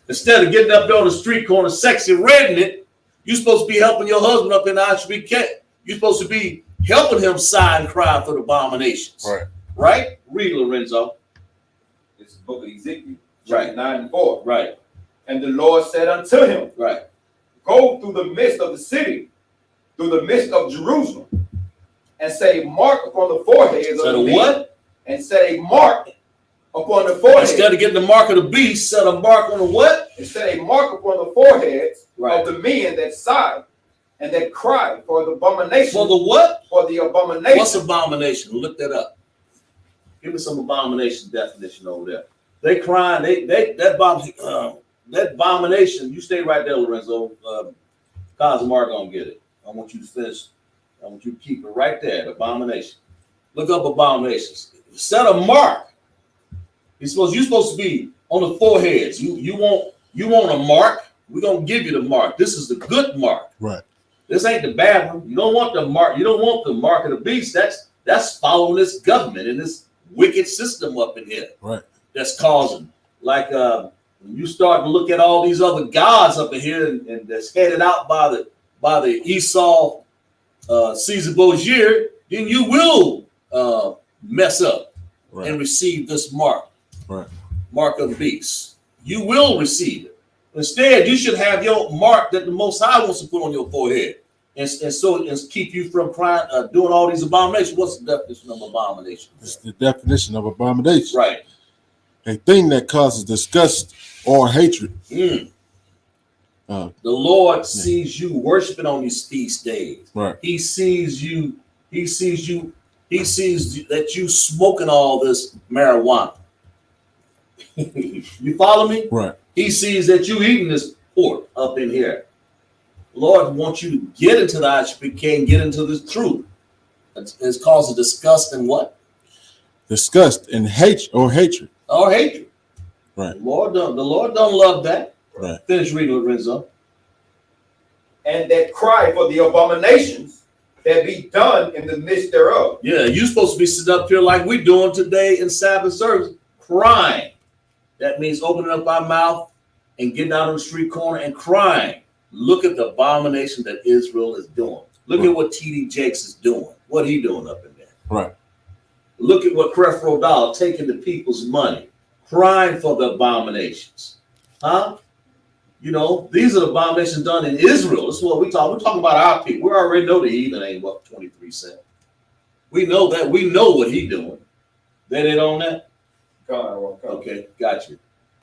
Instead of getting up there on the street corner, sexy redding it, you're supposed to be helping your husband up in IHBK. You're supposed to be helping him sigh and cry for the abominations. Right. Right? Read, Lorenzo. This is the book of Ezekiel, Right. 9:4. Right. And the Lord said unto him, Right. go through the midst of the city, through the midst of Jerusalem, and set a mark upon the foreheads Set of a the men. what? And set a mark upon the foreheads. Instead of getting the mark of the beast, set a mark on the what? And set a mark upon the foreheads Right. of the men that sigh and that cry for the abomination. For the what? For the abomination. What's abomination? Look that up. Give me some abomination definition over there. They crying. That abomination. You stay right there, Lorenzo. Cosmar gonna get it. I want you to finish. I want you to keep it right there. The abomination. Look up abominations. Set a mark. You're supposed to be on the foreheads. You want a mark? We're gonna give you the mark. This is the good mark. Right. This ain't the bad one. You don't want the mark. You don't want the mark of the beast. That's following this government and this wicked system up in here. Right. That's causing, like, when you start to look at all these other gods up in here and that's headed out by the Esau, Caesar Borgia, then you will mess up and receive this mark. Right. Mark of the beast. You will receive it. Instead, you should have your mark that the Most High wants to put on your forehead, and keep you from crying, doing all these abominations. What's the definition of abomination? It's the definition of abomination. Right. A thing that causes disgust or hatred. The Lord sees you worshiping on these feast days. Right. He sees you. He sees that you smoking all this marijuana. You follow me? Right. He sees that you eating this pork up in here. Lord wants you to get into that. You can't get into the truth. It's causing disgust and what? Disgust and hatred. Or hatred. Right. The Lord don't love that. Right. Finish reading with Renzo. And that cry for the abominations that be done in the midst thereof. Yeah, you're supposed to be sitting up here like we're doing today in Sabbath service, crying. That means opening up our mouth and getting out on the street corner and crying. Look at the abomination that Israel is doing. Look at what T.D. Jakes is doing. What he doing up in there. Right. Look at what Creflo Dollar taking the people's money, crying for the abominations. Huh? You know, these are the abominations done in Israel. This is what we're talking about our people. We already know the heathen ain't what 23 cents. We know that. We know what he doing. They did on that? Okay, got you.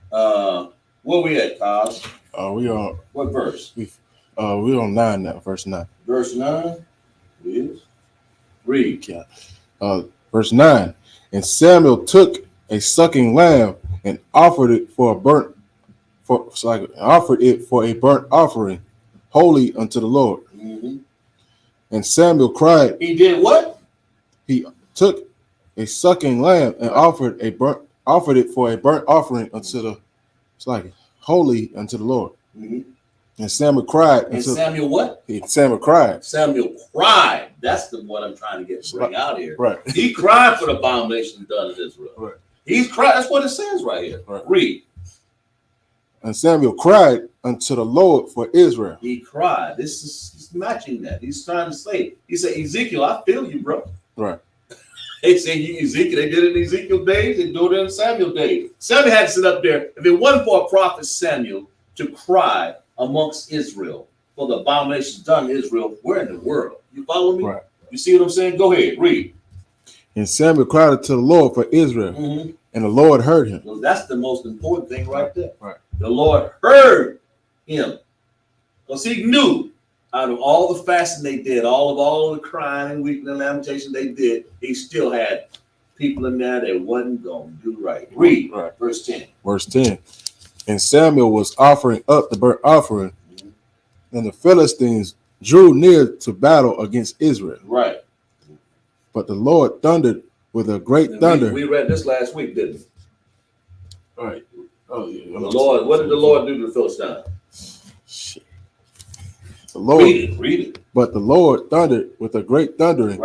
Where we at, Kyle? We on What verse? we on 9 now, verse 9. Verse 9 is read. Yeah. Verse 9. And Samuel took a sucking lamb and offered it for a burnt offering, holy unto the Lord. Mm-hmm. And Samuel cried. He did what? He took a sucking lamb and offered it for a burnt offering unto the holy unto the Lord. Mm-hmm. And Samuel cried. And Samuel what? Samuel cried. Samuel cried. That's the what I'm trying to bring out here. Right. He cried for the abomination done in Israel. Right. He's cried. That's what it says right here. Right. Read. And Samuel cried unto the Lord for Israel. He cried. This is matching that. He's trying to say. He said, Ezekiel, I feel you, bro. Right. They say Ezekiel. They did it in Ezekiel days. They do it in Samuel days. Samuel had to sit up there. If it wasn't for a prophet Samuel to cry amongst Israel for the abominations done in Israel, where in the world? You follow me? Right. You see what I'm saying? Go ahead, read. And Samuel cried unto the Lord for Israel, Mm-hmm. and the Lord heard him. Well, that's the most important thing right there. Right. The Lord heard him. Because he knew out of all the fasting they did, all of the crying and weeping and lamentation they did, he still had people in there that wasn't going to do right. Read verse 10. Verse 10. And Samuel was offering up the burnt offering, and the Philistines drew near to battle against Israel. Right. But the Lord thundered with a great thunder. We read this last week, didn't we? All right. Oh, yeah. The Lord, what did the Lord do to the Philistines? Shit. The Lord, Read it. But the Lord thundered with a great thundering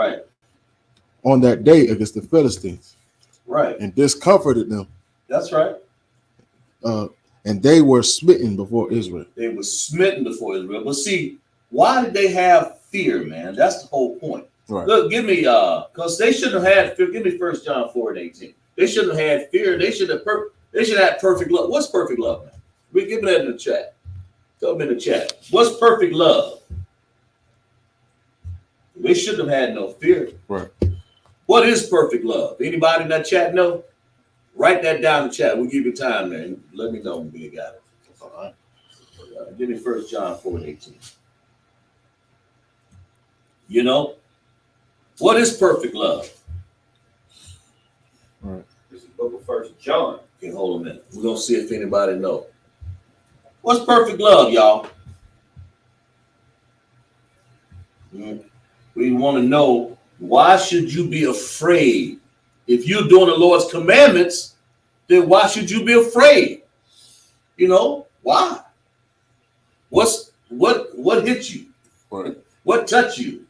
on that day against the Philistines. Right. And discomforted them. That's right. And they were smitten before Israel. They were smitten before Israel. But see, why did they have fear, man? That's the whole point. Right. Look, give me, because they shouldn't have had fear. Give me 1 John 4:18. They shouldn't have had fear. They should have had perfect love. What's perfect love, man? We give me that in the chat. Tell them in the chat. What's perfect love? They shouldn't have had no fear. Right. What is perfect love? Anybody in that chat know? Write that down in the chat. We'll give you time, man. Let me know when you got it. All right. Give me 1 John 4:18. You know, what is perfect love? Right. This is the book of 1 John. Okay, hold a minute. We're gonna see if anybody knows. What's perfect love, y'all? We want to know, why should you be afraid? If you're doing the Lord's commandments, then why should you be afraid? You know, why? What hit you? Right. What touched you?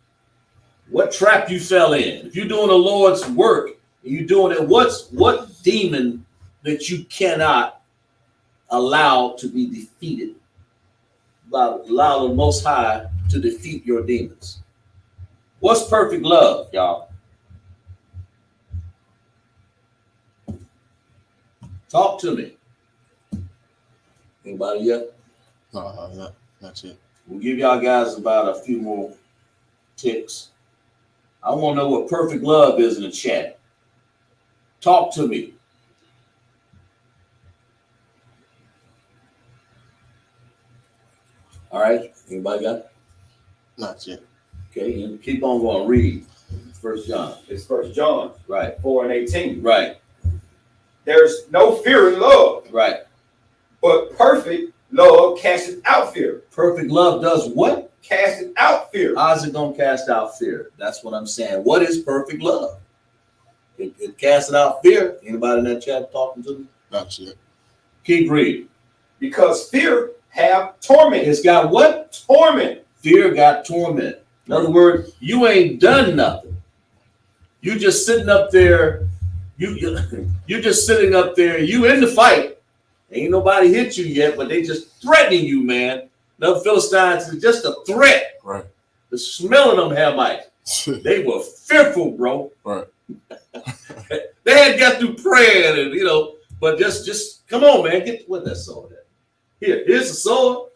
What trap you fell in? If you're doing the Lord's work, and you're doing it, what demon that you cannot allow to be defeated? Allow the Most High to defeat your demons. What's perfect love, y'all? Talk to me. Anybody yet? No, not yet. We'll give y'all guys about a few more ticks. I want to know what perfect love is in the chat. Talk to me. All right. Anybody got it? Not yet. Okay. And keep on going. Read. 1 John. It's 1 John Right. 4:18. Right. There's no fear in love, Right. but perfect love casts out fear. Perfect love does what? Casts out fear. How's it going to cast out fear? That's what I'm saying. What is perfect love? It casts out fear. Anybody in that chat talking to me? Not yet. Keep reading. Because fear have torment. It's got what? Torment. Fear got torment. In other words, you ain't done nothing. You just sitting up there. You're just sitting up there. You in the fight. Ain't nobody hit you yet, but they just threatening you, man. The Philistines is just a threat. Right. The smell of them Hamites, they were fearful, bro. Right. They had got through praying and but just come on, man. Get what that sword at. Here's the sword.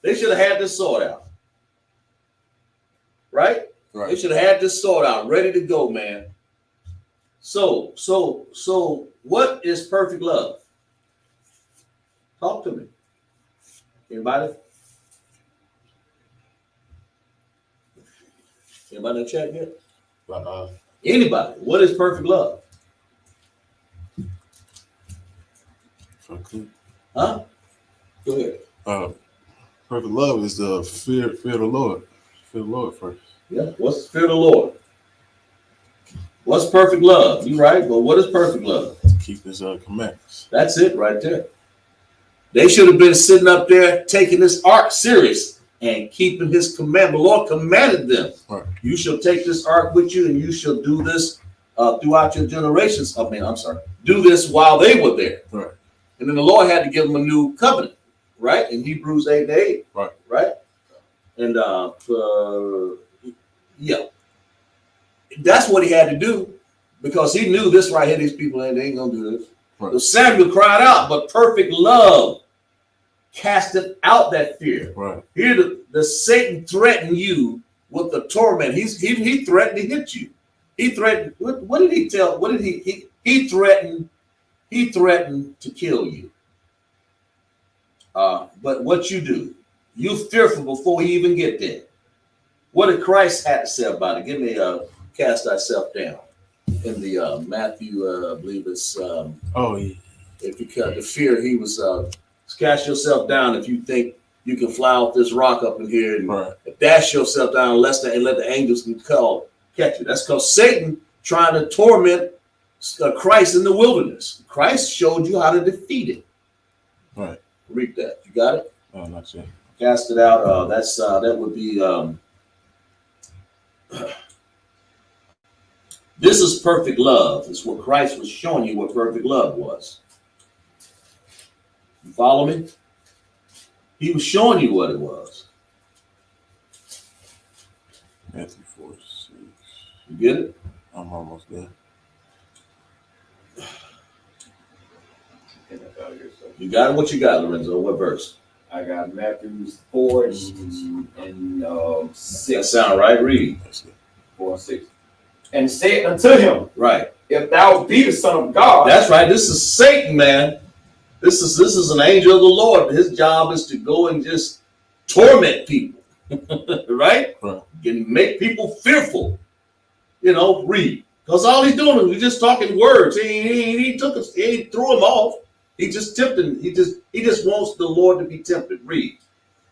They should have had this sword out. Right? Right. They should have had this sword out, ready to go, man. So what is perfect love? Talk to me. Anybody? Anybody in the chat yet? Anybody? What is perfect love? Huh? Go ahead. Perfect love is the fear of the Lord. Fear the Lord first. Yeah. What's the fear of the Lord? What's perfect love? You right, but what is perfect love? Keep his commandments. That's it right there. They should have been sitting up there taking this ark serious and keeping his command. The Lord commanded them. Right. You shall take this ark with you and you shall do this throughout your generations. Do this while they were there. Right. And then the Lord had to give them a new covenant, right? In Hebrews 8:8. Right. Right? And that's what he had to do because he knew this right here, these people they ain't gonna do this. Right. So Samuel cried out, but perfect love casted out that fear. Right. Here the Satan threatened you with the torment. He threatened to hit you. He threatened. What did he tell? What did he threatened? He threatened to kill you. But what you do? You fearful before you even get there. What did Christ have to say about it? Give me cast thyself down in the Matthew, I believe it's. If you cut the fear, he was cast yourself down if you think you can fly off this rock up in here and dash yourself down and let the angels can catch you. That's because Satan trying to torment Christ in the wilderness. Christ showed you how to defeat it. Right. Read that. You got it? Oh, not yet. Cast it out. That would be. This is perfect love. It's what Christ was showing you what perfect love was. You follow me? He was showing you what it was. Matthew 4:6. You get it? I'm almost there. You got it? What you got, Lorenzo? What verse? I got Matthew 4 and 6. That sound right? Read. 4 and 6. And said unto him, Right. if thou be the Son of God. That's right. This is Satan, man. This is an angel of the Lord. His job is to go and just torment people. Right? And make people fearful. Read. Because all he's doing is just talking words. He threw him off. He just tempted. He just wants the Lord to be tempted. Read.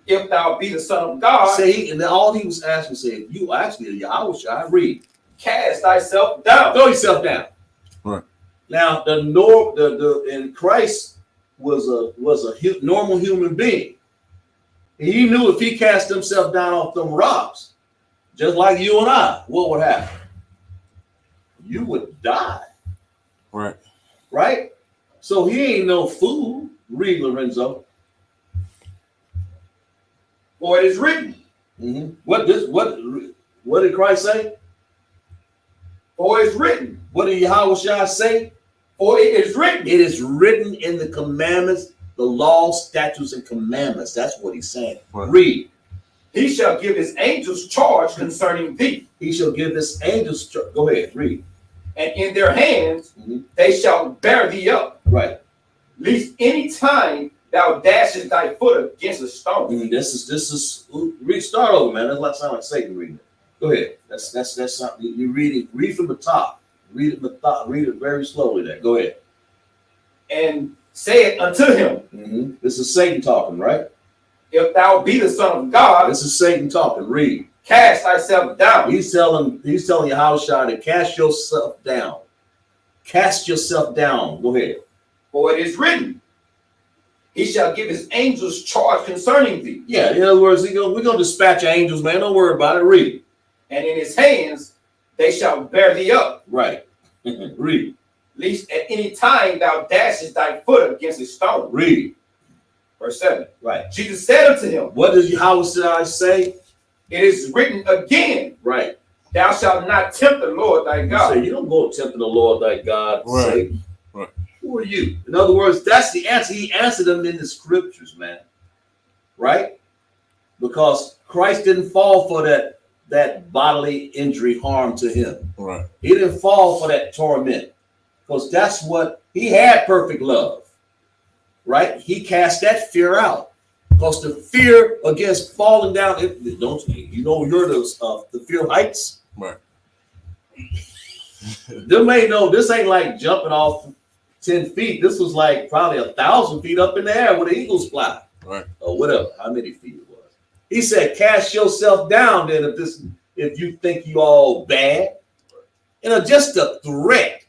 If thou be the Son of God. And then all he was asking, say, you actually are Yahweh. Read. Cast thyself down. Throw yourself down. Right. Now and Christ was a normal human being. He knew if he cast himself down off them rocks, just like you and I, what would happen? You would die. Right. Right? So he ain't no fool. Read, Lorenzo. For it is written. Mm-hmm. What did Christ say? For it is written. What did Yahweh say? For it is written. It is written in the commandments the laws, statutes, and commandments. That's what he's saying. Right. Read. He shall give his angels charge concerning thee, He shall give his angels. Go ahead, read. and in their hands Mhm. they shall bear thee up, Right. lest any time thou dashest thy foot against a stone. This is. Read. Start over, man. That's like sound like Satan reading it. Go ahead. That's something you read it. Read from the top. Read it from the top. Read it very slowly. There. Go ahead. And said unto him, This is Satan talking, right? if thou be the Son of God, This is Satan talking. Read. cast thyself down. He's telling Yahushua to cast yourself down. Cast yourself down. Go ahead. For it is written, he shall give his angels charge concerning thee, Yeah, in other words, we're going to dispatch angels, man. Don't worry about it. Read. and in his hands they shall bear thee up, Right. Read. lest at any time thou dashest thy foot against a stone. Read. Verse 7. Right. Jesus said unto him, What does Yahushua say? it is written again, Right. thou shalt not tempt the Lord thy You God. say, you don't go tempting the Lord thy God. Right. Say, Right. who are you? In other words, that's the answer. He answered them in the scriptures, man. Right? Because Christ didn't fall for that bodily injury harm to him. Right. He didn't fall for that torment. Because that's what he had, perfect love. Right? He cast that fear out. Because the fear against falling down, you're the fear of heights. Right. Them ain't this ain't like jumping off 10 feet. This was like probably 1,000 feet up in the air where the eagles fly. Right. Or whatever, how many feet it was. He said, cast yourself down then if you think you all bad. Just a threat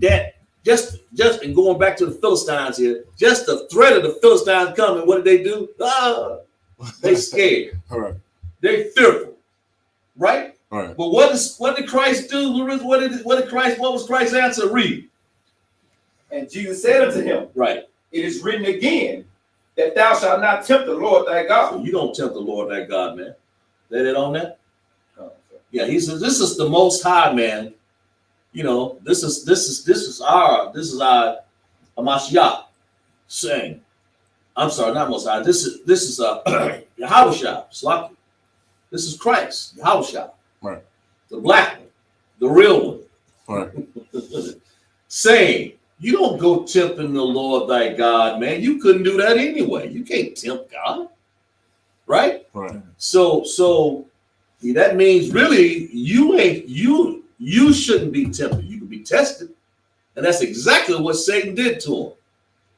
that just and going back to the Philistines here, just the threat of the Philistines coming, what did they do? They scared. All right. They fearful. Right? Right. But what did Christ do? What was Christ's answer? Read. And Jesus said unto him, Right. it is written again, that thou shalt not tempt the Lord thy So God. you don't tempt the Lord thy God, man. Lay that on that. Yeah, he says this is the Most High, man. This is our Mashiach saying. I'm sorry, not Most High. This is Yahushua. Slaki. This is Christ, Yahushua. Right. The black one, the real one. Right. Saying, you don't go tempting the Lord thy God, man. You couldn't do that anyway. You can't tempt God. Right? Right. So that means really you shouldn't be tempted. You can be tested. And that's exactly what Satan did to him.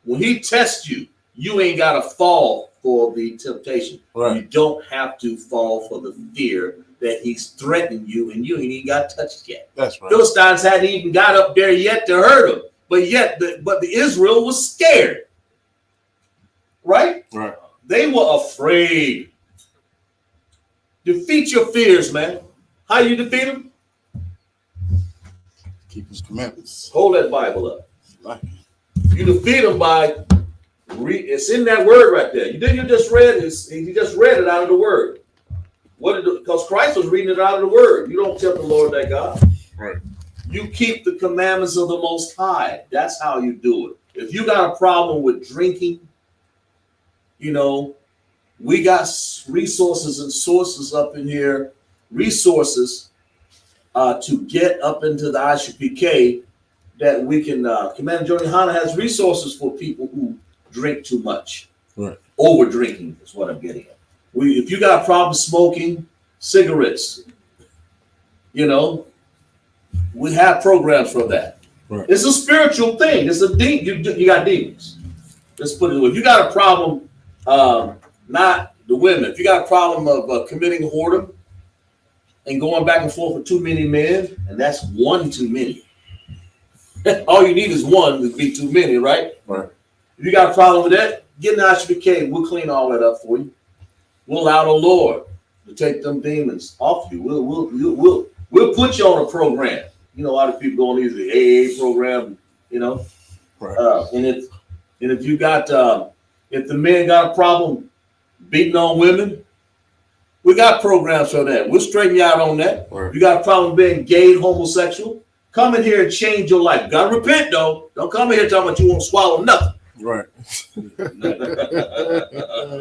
When he tests you, you ain't got to fall for the temptation. Right. You don't have to fall for the fear that he's threatening you, and you ain't even got touched yet. That's right. Philistines hadn't even got up there yet to hurt him, but the Israel was scared. Right? Right. They were afraid. Defeat your fears, man. How you defeat them? Keep his commandments. Hold that Bible up. Right. You defeat them by it's in that word right there. You just read it. You just read it out of the word. Because Christ was reading it out of the word. You don't tempt the Lord thy God. Right. You keep the commandments of the Most High. That's how you do it. If you got a problem with drinking, we got resources and sources up in here, resources to get up into the ISUPK that we can, Commander Joni Hanna has resources for people who drink too much. Right. Over drinking is what I'm getting at. If you got a problem smoking cigarettes, we have programs for that. Right. It's a spiritual thing. It's a you got demons. Let's put it away. If you got a problem, not the women. If you got a problem of committing whoredom and going back and forth with too many men, and that's one too many. All you need is one to be too many, right? Right. If you got a problem with that, get an ISBK. We'll clean all that up for you. We'll allow the Lord to take them demons off you. We'll put you on a program. A lot of people go on these AA program, Right. And if you got if the men got a problem beating on women, we got programs for that. We'll straighten you out on that. Right. You got a problem being gay and homosexual, come in here and change your life. You gotta repent though. Don't come in here talking about you won't swallow nothing. Right.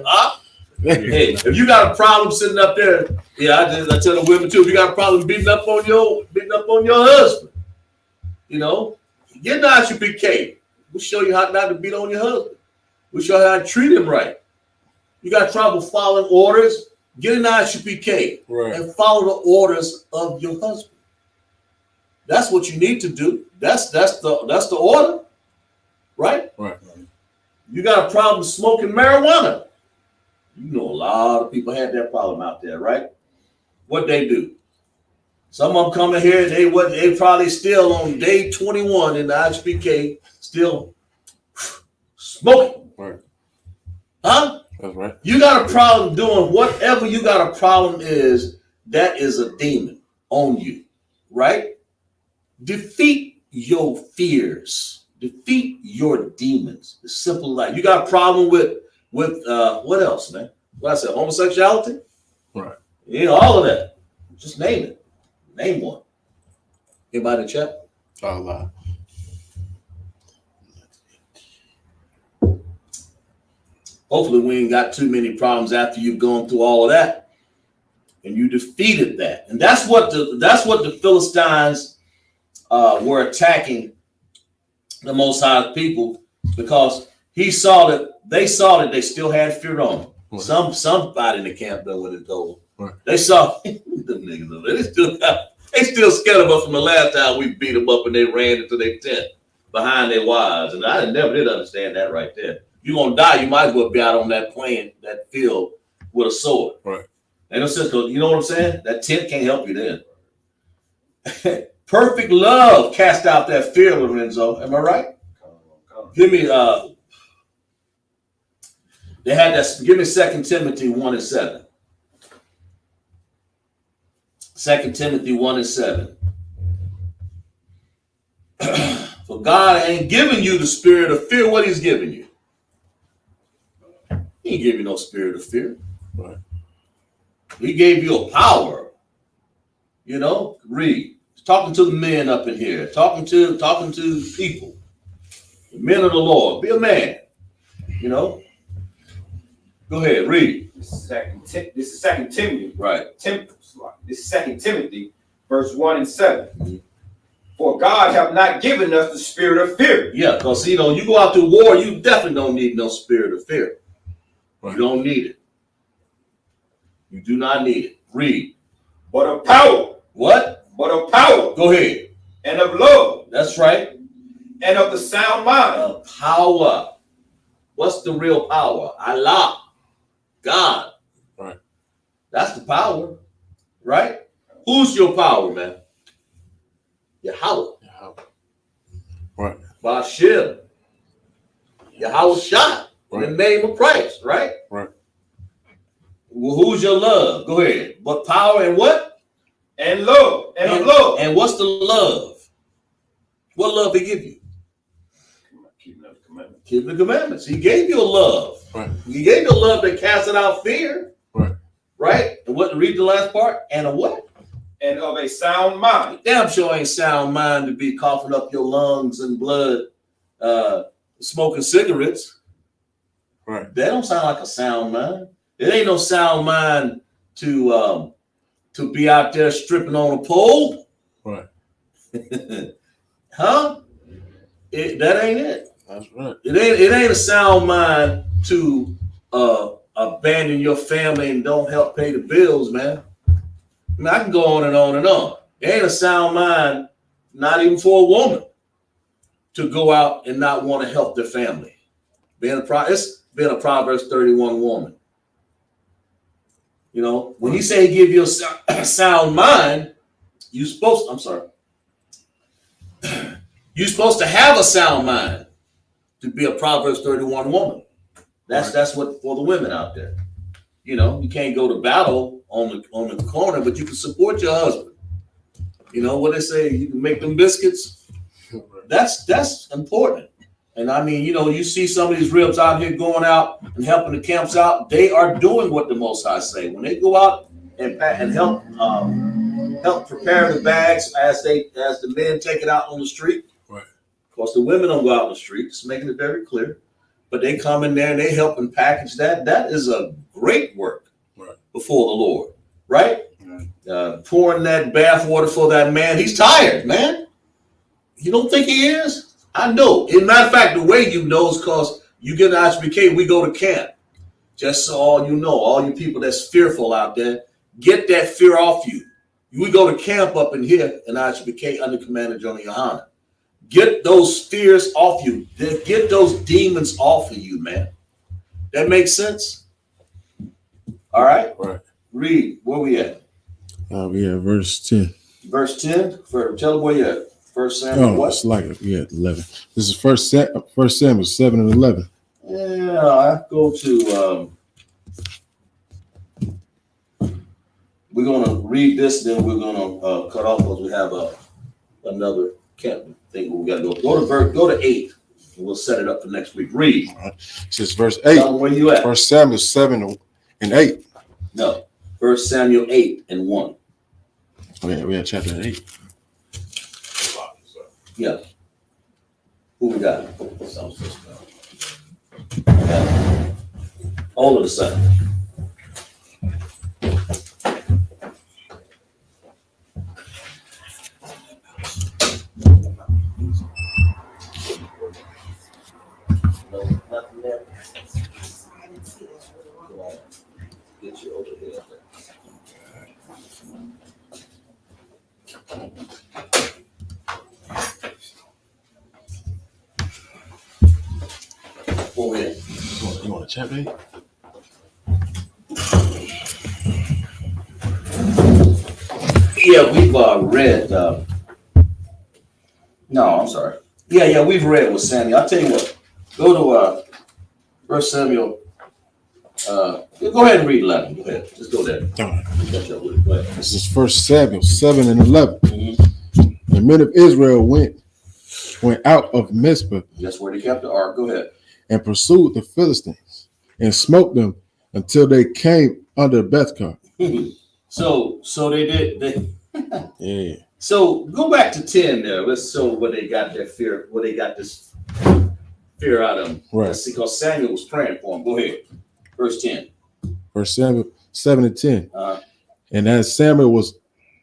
Huh? Hey, if you got a problem sitting up there, I tell the women too, if you got a problem beating up on your husband, you know, get an IUPK. We'll show you how not to beat on your husband. We'll show you how to treat him right. You got trouble following orders, get an IUPK and follow the orders of your husband. That's what you need to do. That's the order, right? Right. You got a problem smoking marijuana. You know, a lot of people had that problem out there, right? What they do? Some of them come in here, they probably still on day 21 in the IHBK, still smoking. Right. Huh? That's right. You got a problem doing whatever you got a problem is, that is a demon on you, right? Defeat your fears. Defeat your demons. It's simple like you got a problem with what else, man? What I said, homosexuality? Right. You know, all of that. Just name it. Name one. Anybody in the chat? Allah. Hopefully we ain't got too many problems after you've gone through all of that. And you defeated that. And that's what the Philistines were attacking the Most High people, because they saw that they still had fear on them. Right. Somebody in the camp done what it told them. Right. They saw them niggas over there. They still scared of us from the last time we beat them up and they ran into their tent behind their wives. And I never did understand that right there. You're gonna die, you might as well be out on that field with a sword. Right. Ain't no sense, you know what I'm saying? That tent can't help you then. Perfect love cast out that fear, Lorenzo. Am I right? Give me they had that. Give me 2 Timothy 1:7. 2 Timothy 1:7. For God ain't giving you the spirit of fear. What he's giving you? He ain't giving you no spirit of fear. Right. He gave you a power. You know, read. Talking to the men up in here. Talking to people. The men of the Lord. Be a man. You know. Go ahead, read. This is 2 Timothy. Right. This is 2 Timothy, verse 1 and 7. Mm-hmm. For God hath not given us the spirit of fear. Yeah, because you go out to war, you definitely don't need no spirit of fear. Right. You don't need it. You do not need it. Read. But of power. What? But of power. Go ahead. And of love. That's right. And of the sound mind. Of power. What's the real power? Allah. God. Right. That's the power. Right? Who's your power, man? Yahweh. Right. Bashir. Yahweh shot. Right. In the name of Christ, right? Right. Well, who's your love? Go ahead. But power and what? And love. And of love. And what's the love? What love he give you? Keeping the commandments. Keeping the commandments. He gave you a love. Right. He gave you a love that casted out fear. Right. Right? And what? Read the last part. And a what? And of a sound mind. Damn sure ain't sound mind to be coughing up your lungs and blood, smoking cigarettes. Right. That don't sound like a sound mind. It ain't no sound mind to be out there stripping on a pole. Right. Huh? That ain't it. That's right. It ain't a sound mind to abandon your family and don't help pay the bills, man. I mean, I can go on and on and on. It ain't a sound mind, not even for a woman, to go out and not want to help their family. It's being a Proverbs 31 woman. You know, when he say he give you a sound mind, you're supposed to have a sound mind to be a Proverbs 31 woman. That's what for the women out there. You know, you can't go to battle on the corner, but you can support your husband. You know what they say, you can make them biscuits. That's important. And I mean, you know, you see some of these ribs out here going out and helping the camps out. They are doing what the Most High say. When they go out and help prepare the bags as the men take it out on the street. Right. Of course, the women don't go out on the street. Just making it very clear. but they come in there and they help and package that. That is a great work before the Lord, right? Pouring that bath water for that man. He's tired, man. You don't think he is? I know. As a matter of fact, the way you know is because you get an HBK, we go to camp. Just so all you know, all you people that's fearful out there, get that fear off you. We go to camp up in here in HBK under Commander Jonah Yohana. Get those fears off you. Get those demons off of you, man. That makes sense? All right? Right. Read. Where we at? We have verse 10. Verse 10? Tell them where you at. First Samuel what? It's like we had 11. This is First Samuel 7 and 11. Yeah, I go to we're gonna read this, then we're gonna cut off because we have another camp thing we gotta go to 8, and we'll set it up for next week. Read. All right. This is verse 8. Tell them where you at? First Samuel 7 and 8. No, First Samuel 8 and 1. Okay, we had chapter 8. Yeah. Who we got? All of a sudden. Nothing there. Get you over here. Over here. You want to chapter 8? Yeah, we've read. No, I'm sorry. Yeah, we've read with Samuel. I'll tell you what. Go to First Samuel. Go ahead and read 11. Go ahead. Just go there. All right. Go ahead. This is First Samuel 7 and 11. Mm-hmm. The men of Israel went out of Mizpah. That's where they kept the ark. Go ahead. And pursued the Philistines and smote them until they came under Bethkar. So they did. Yeah. So go back to 10 there. Let's show where they got their fear, where they got this fear out of them. Right. Let's see, because Samuel was praying for him. Go ahead. Verse 10. First Samuel 7 and 10. Uh-huh. And as Samuel was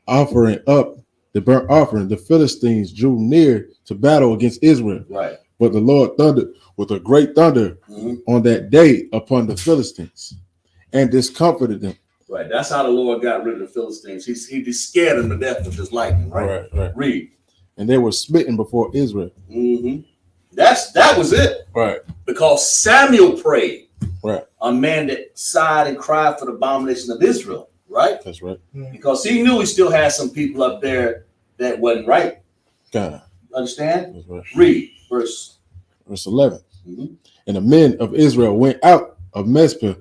offering up the burnt offering, the Philistines drew near to battle against Israel. Right. But the Lord thundered with a great thunder on that day upon the Philistines and discomfited them. Right. That's how the Lord got rid of the Philistines. He scared them to death with his lightning. Right. Read. And they were smitten before Israel. Mm-hmm. That was it. Right. Because Samuel prayed. Right. A man that sighed and cried for the abomination of Israel. Right. That's right. Because he knew he still had some people up there that wasn't right. God. Understand? That's right. Read verse 11. Mm-hmm. And the men of Israel went out of Mizpah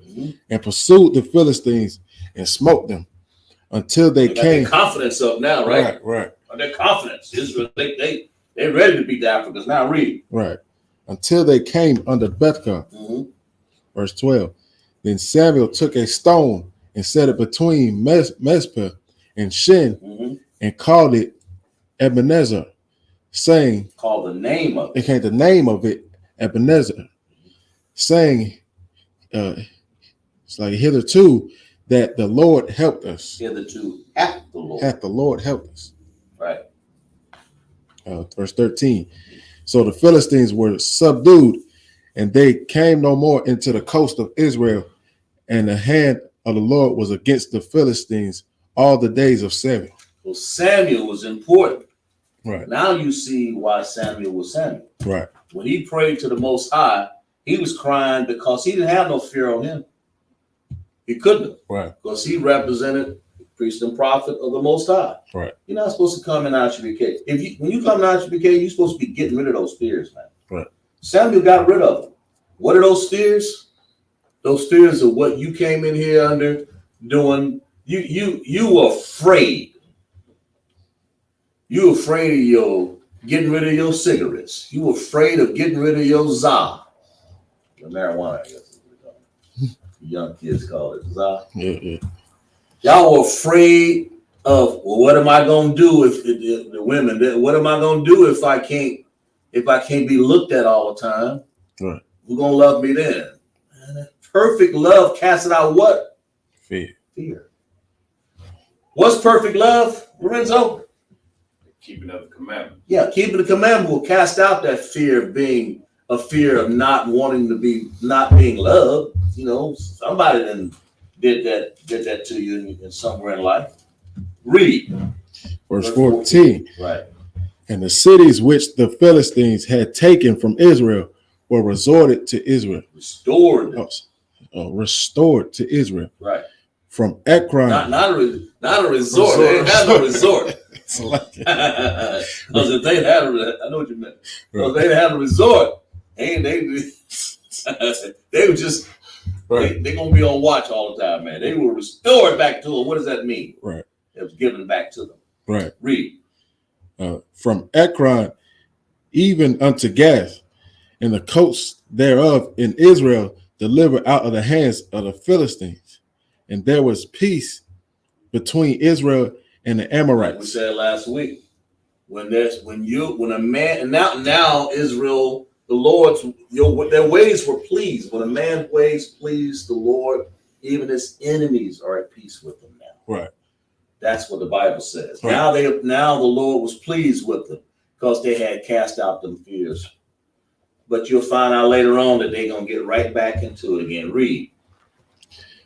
and pursued the Philistines and smote them until they came. Their confidence up now, right? Right. Their confidence. Israel, they're ready to beat the Africans. Now read. Right. Until they came under Bethkar. Verse 12. Then Samuel took a stone and set it between Mizpah and Shin and called it Ebenezer, saying, Call the name of it. It came the name of it Ebenezer, saying, it's like hitherto that the Lord helped us. Hitherto hath the Lord. Hath the Lord helped us. Right. Verse 13. So the Philistines were subdued, and they came no more into the coast of Israel, and the hand of the Lord was against the Philistines all the days of Samuel. Well, Samuel was important. Right. Now you see why Samuel was Samuel. Right. When he prayed to the Most High, he was crying because he didn't have no fear on him. He couldn't have. Right. Because he represented the priest and prophet of the Most High. Right. You're not supposed to come in HBK. When you come in HBK, you're supposed to be getting rid of those fears, man. Right. Samuel got rid of them. What are those fears? Those fears are what you came in here under doing. You were afraid. You were afraid of getting rid of your cigarettes. You were afraid of getting rid of your za. The marijuana, I guess is what we call it. Young kids call it za. Yeah. Y'all were afraid of, well, what am I gonna do if the women? What am I gonna do if I can't be looked at all the time? Right. Who's gonna love me then? Perfect love casted out what? Fear. Fear. What's perfect love, Lorenzo? Keeping of the commandment. Yeah, keeping the commandment will cast out that fear of being a fear of not wanting to be, not being loved. You know, somebody then did that to you in somewhere in life. Read. Verse 14. Right. And the cities which the Philistines had taken from Israel were resorted to Israel. Restored. Restored to Israel. Right. From Ekron. Not a resort. They didn't have no resort. Because if they had I know what you meant. If they had a resort, they were just Right. They're gonna be on watch all the time, man. They were restored back to them. What does that mean? Right. It was given back to them. Right. Read. From Ekron even unto Gath, and the coasts thereof in Israel delivered out of the hands of the Philistines. And there was peace between Israel and the Like we Amorites. said last week, when a man, and now Israel, the Lord's their ways were pleased. When a man's ways please the Lord, even his enemies are at peace with him now. Right. That's what the Bible says. Right. Now the Lord was pleased with them because they had cast out them fears. But you'll find out later on that they're gonna get right back into it again. Read.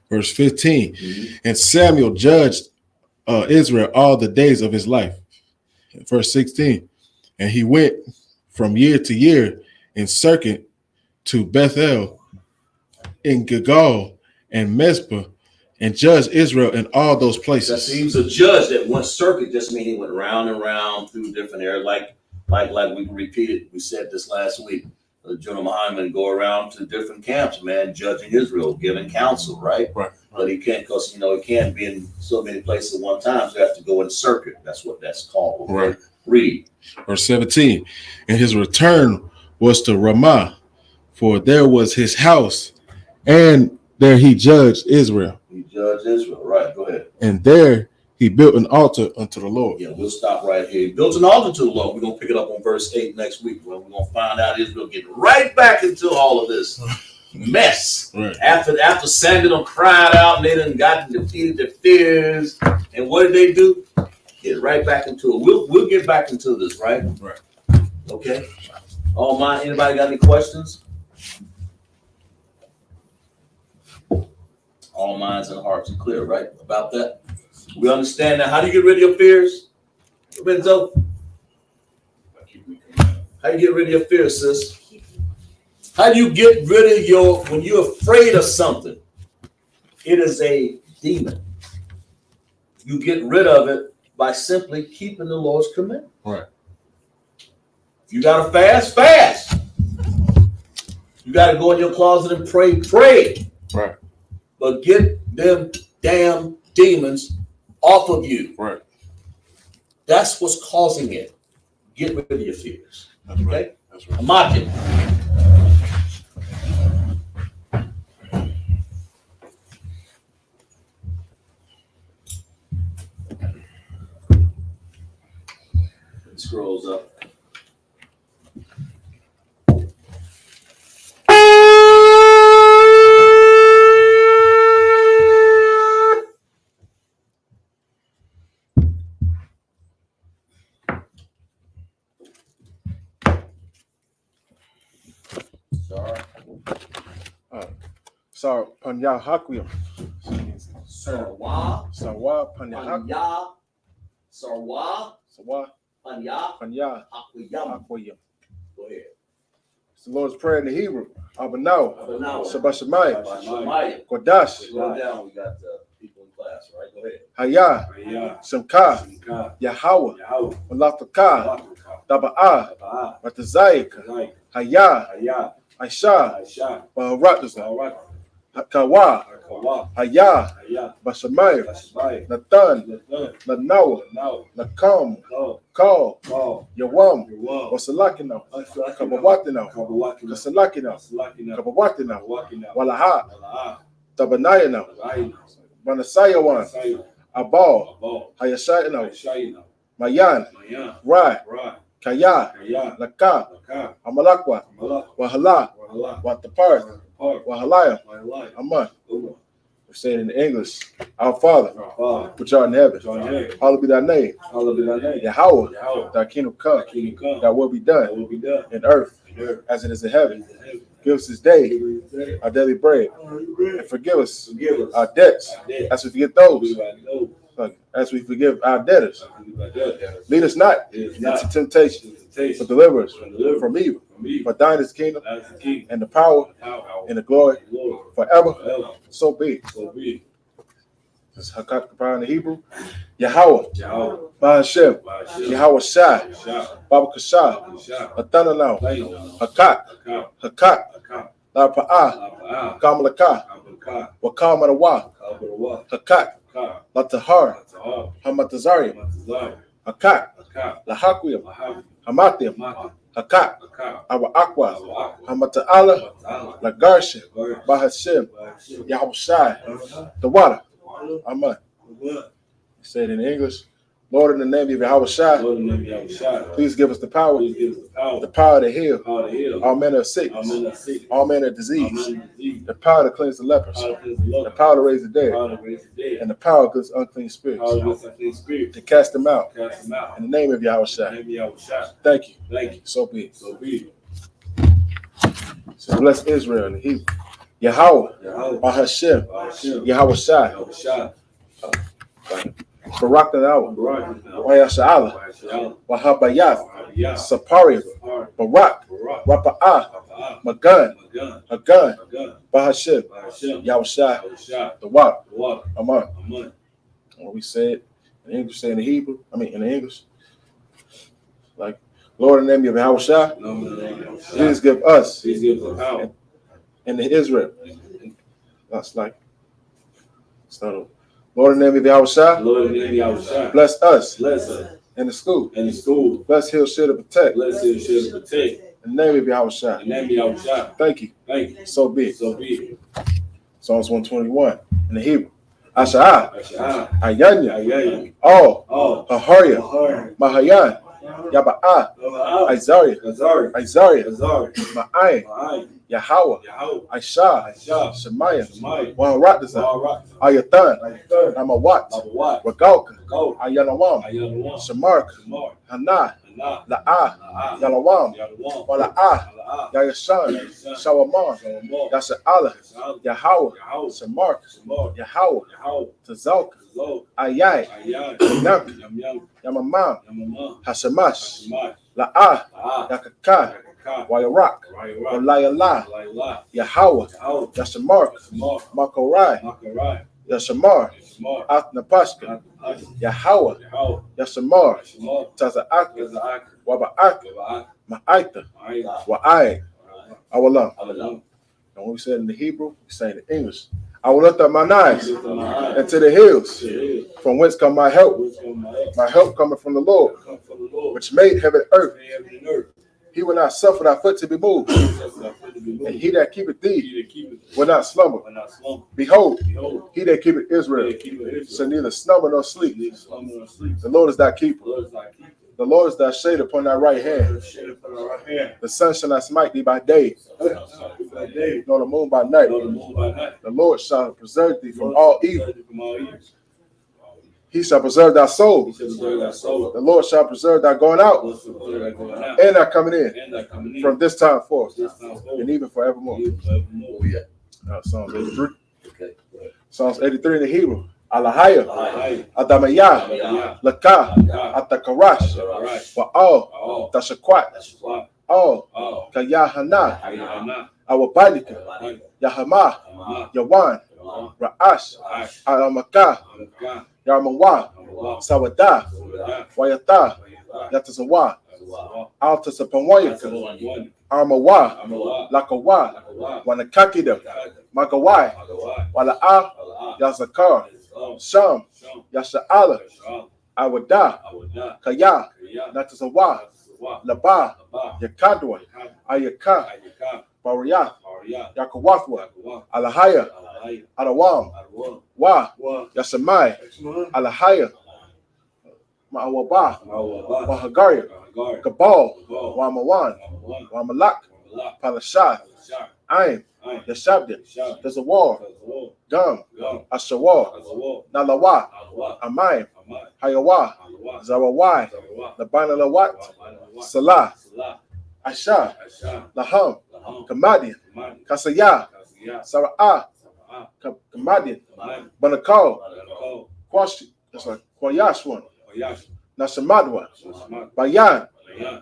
Verse 15. And Samuel judged Israel all the days of his life. Verse 16. And he went from year to year in circuit to Bethel, in Gilgal, and Mizpah, and judged Israel in all those places. He was a judge that went circuit, just mean he went round and round through different areas, like we repeated. We said this last week. General Muhammad go around to different camps, man, judging Israel, giving counsel, right? Right. But he can't, because he can't be in so many places at one time, so you have to go in circuit. That's what that's called. Okay? Right. Read. Verse 17. And his return was to Ramah, for there was his house, and there he judged Israel. He judged Israel, right? Go ahead. And there he built an altar unto the Lord. Yeah, we'll stop right here. He built an altar to the Lord. We're gonna pick it up on verse 8 next week, when we're gonna find out Israel getting right back into all of this mess. Right. After Samuel cried out and they done gotten defeated their fears, and what did they do? Get right back into it. We'll get back into this, right? Right. Okay. All mine. Anybody got any questions? All minds and hearts are clear, right? About that. We understand that. How do you get rid of your fears? Lorenzo? How do you get rid of your fears, sis? How do you get rid of when you're afraid of something? It is a demon. You get rid of it by simply keeping the Lord's commandment. Right. If you gotta fast. You gotta go in your closet and pray. Right. But get them damn demons off of you. Right. That's what's causing it. Get rid of your fears. That's Okay? right. That's right. Imagine. It scrolls up. Sorry, Panya Hakwim. Sarwa. Sawa Panya Hakwim. Panya. Sarwa. Sawa Panya. Panya Akwiyam. Hakwim. Go ahead. It's the Lord's Prayer in the Hebrew. Abanaw. Abanaw. Shabbat Shemayim. Shabbat Kodash. Go down. We got people in class, right? Go ahead. Hayah. Shemka. Yahweh. Malafaka. Daba'ah. Matazayik. Hayah. Aisha. Baharatazah. Kawa. Hayah. Bashamayim. Nathan. Lanawa. Nakam. Kal. Yawam. Wasalakina. Kabawatina. Kasalakina. Kabawatina. Walaha. Tabanayana. Manasayawan. Abal. Hayashayana. Mayan. Rai. Kaya. Laka. Amalakwa. Wahala. Watapar, Wahalaya, Aman. We say it in English. Our Father, which art in heaven, hallowed be thy name. Yahweh, thy kingdom come, thy will be done in earth as it is in heaven. Give us this day our daily bread, and forgive us our debts as we forget those, as we forgive our debtors. Lead us not into temptation, but deliver us from evil. For thine is the kingdom, and the power, and the glory, forever. So be it. This is Hakat Kapar in the Hebrew. Yahweh, Bahashem, Yahweh Shai, Baba Kashah, Athananau, Hakat, La Pa'ah, Kamalaka, Wakamarawa, Hakat, La Tahar, Hamatazarium, Hakat, La Hakwim, Hamatim, Hakat, Awa Aqua, Hamata'ala, La Garsha, Bahashem, Yahweh Shai, the water. Amen. Say it in English. Lord, in the name of Yahweh Shai, please give us the power to heal all manner of sickness, all manner of disease, the power to cleanse the lepers, the power to raise the dead, and the power against unclean spirits, to cast them out in the name of Yahweh Shai. Thank you. So be it. So bless Israel in the Hebrew. Yahweh, Bahashem, Yahweh Shai, Barak Tanawa, Wayasha'ala, Wahabayat, Saparia, Barak, Rapa'ah, Magan, Hagan, Bahashem, Yahweh Shai, the water. Aman. What we said in English, say in the Hebrew, in the English, like, Lord, in the name of Yahweh Shai, please give us in the Israel. That's like, so, Lord, in the name of Yahweh Shai, bless us in the school. Bless Hill Share to protect. In the name of Yahweh Shai. Thank you. So be it. Psalms 121 in the Hebrew. Asha'ah, Ayanya, All, Haharya, Mahayan, Yaba'ah, Isaiah, Ma'ayin, Yahweh, Aisha, Shemaiah, Waharatazah, Ayathan, Namawat, Wagalka, Ayanawam, Shamark, Hana, La'ah, Yalawam, Wala'ah, Yayashan, Shawaman, Yasha'ala, Yahweh, Shamark, Yahweh, Tazalka, Ayai, Yank, Yamamam, Hashamash, La'ah, Yakaka, Wayarak, Walayala, Yahweh, Yashamark, Makorai, Yashamar, Athnapashka, Yahweh, Yashamar, Taza'aka, Waba'aka, Ma'aita, Wa'ai, Awalam. And what we said in the Hebrew, we say in the English. I will lift up mine eyes into the hills, from whence come my help. My help coming from the Lord, which made heaven and earth. He will not suffer thy foot to be moved. And he that keepeth thee will not slumber. Behold, he that keepeth Israel shall neither slumber nor sleep. The Lord is thy keeper. The Lord is thy shade upon thy right hand. The sun shall not smite thee by day, nor the moon by night. The Lord shall preserve thee from all evil. He shall preserve thy soul. The Lord shall preserve thy going out and thy coming in from this time forth and even forevermore. Psalms 83. Psalms 83 in the Hebrew. Alahaya, Adamayah, Laka, Atakarash, Wa'al, Tashakwat, Al, Kayahana, Awabadika, Yahama, Yawan, Ra'ash, Alamaka, Yarmawa, Sawada, Wayata, Yatazawa, Altasapawayaka, Armawa, Lakawa, Wanakakida, Magawai, Wala'a, Yazakar, Sham, Yasha'ala, Awada, Kaya, Natazawa, Laba, Yakadwa, Ayaka, Bariyath, Yakawathwa, Alahaya, Alawam, Wa, Yasamai, Alahaya, Ma'awaba, Wahagaria, Kabal, Wamawan, Wamalak, Palashah, Aim, Yashabdi, there's a war, Gum, Ashawar, Nalawa, Amayim, Hayawa, Zarawai, Labana Lawat, Salah, Asha, Laham, Kamadian, Kasaya, Sara'ah, Kamadian, Banakal, Kwashi, that's like Kwayashwan, Nashamadwa, Bayan,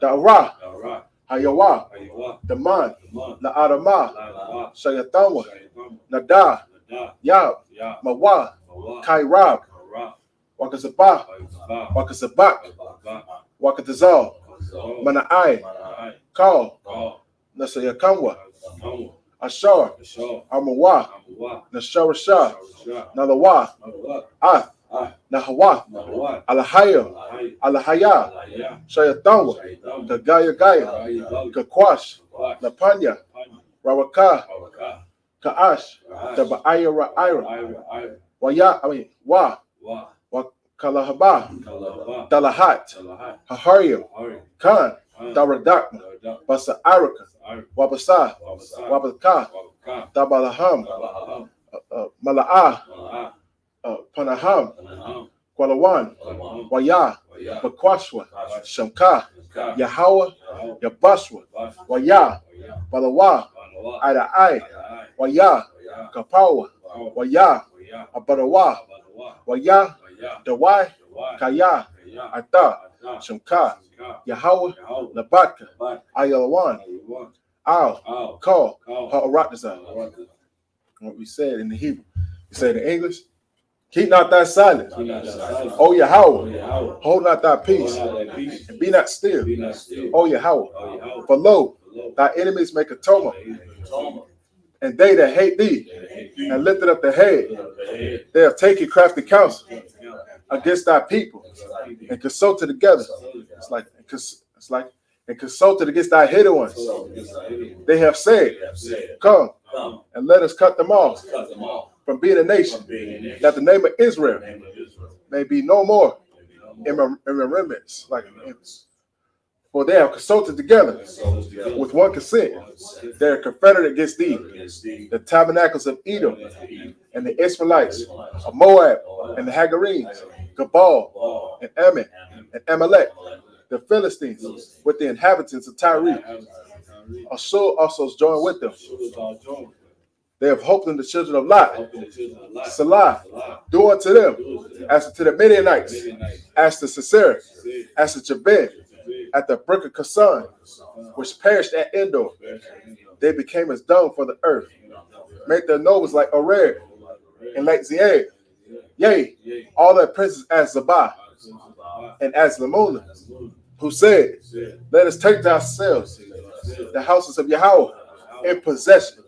Da'ra, Hayawa, Daman, La'adama, Shayatanwa, Nada, Yab, Mawa, Kairab, Wakazabah, Wakazabak, Wakatazal, Mana'ai, Kal, Nasayakamwa, Ashar, Amawa, Nasharashah, Nalawa, Nahawa, Alahaya, Alahaya, Shayatanwa, Gagaya Gaya, Kakwash, Napanya, Rawaka, Kaash, Taba'aya Ra'ira, Waya, Kalahaba, Dalahat, Haharyam, Khan, Daradakma, Basa Araka, Wabasa, Wabaka, Dabalaham, Mala'ah, Panaham, Kwalawan, Waya, Bakwashwa, Shamka, Yahawa, Yabashwa, Waya, Balawa, Ida'ai, Waya, Kapawa, Waya, Abarawa, Waya, Dawai, Kaya, Ata, Shamka, Yahweh, Labaka, Ayalawan, Al, Call, Ha'aratazah. What we said in the Hebrew. We said in English, keep not thy silence. O Yahweh, hold not thy peace, and be not still. O Yahweh, for lo, thy enemies make a tumult, and they that hate thee, and lifted up the head, they have taken crafty counsel against thy people, and consulted together. It's like and consulted against thy hidden ones. They have said, come and let us cut them off from being a nation, that the name of Israel may be no more in remembrance. For they have consulted together with one consent. They are confederate against thee, the tabernacles of Edom, and the Israelites of Moab, and the Hagarenes, Gabal, and Ammon, and Amalek, the Philistines, with the inhabitants of Tyre. Ashur also is joined with them. They have hoped in the children of Lot. Salah, do unto them, as to the Midianites, as to Sisera, as to Jabin, at the brook of Kasan, which perished at Endor. They became as dung for the earth. Make their nobles like Ored, and like Zeed. Yea, all their princes as Zabah, and as Lamuna, who said, let us take to ourselves the houses of Yahweh in possession.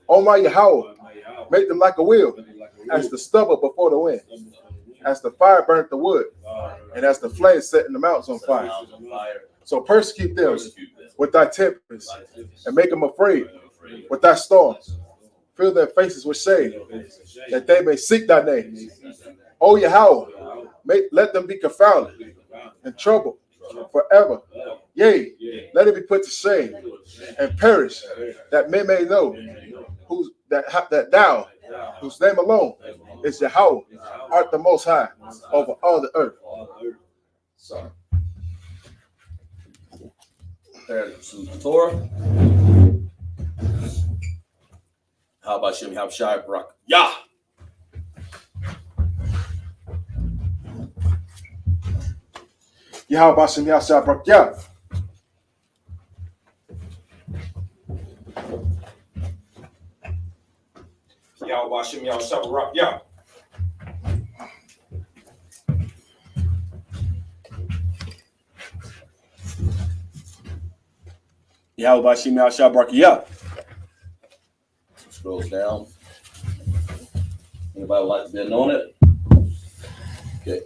O my Yahweh, make them like a wheel, as the stubble before the wind, as the fire burnt the wood, and as the flames setting the mountains on fire. So persecute them with thy tempest, and make them afraid with thy storms. Fill their faces with shame, that they may seek thy name. O Yahweh, let them be confounded and troubled forever. Yea, let it be put to shame and perish, that men may know that thou, whose name alone is Yahweh, art the most high over all the earth. Sorry. To the Torah. How about Shem Habshai Barak? Yah! Yahweh Bashem Yahshua Barak Yah. Yahweh Shem Yahshua Barak Yah. Yahweh Bashem Yahshua Barak Yah. Scroll down. Anybody like to be anointed? Okay.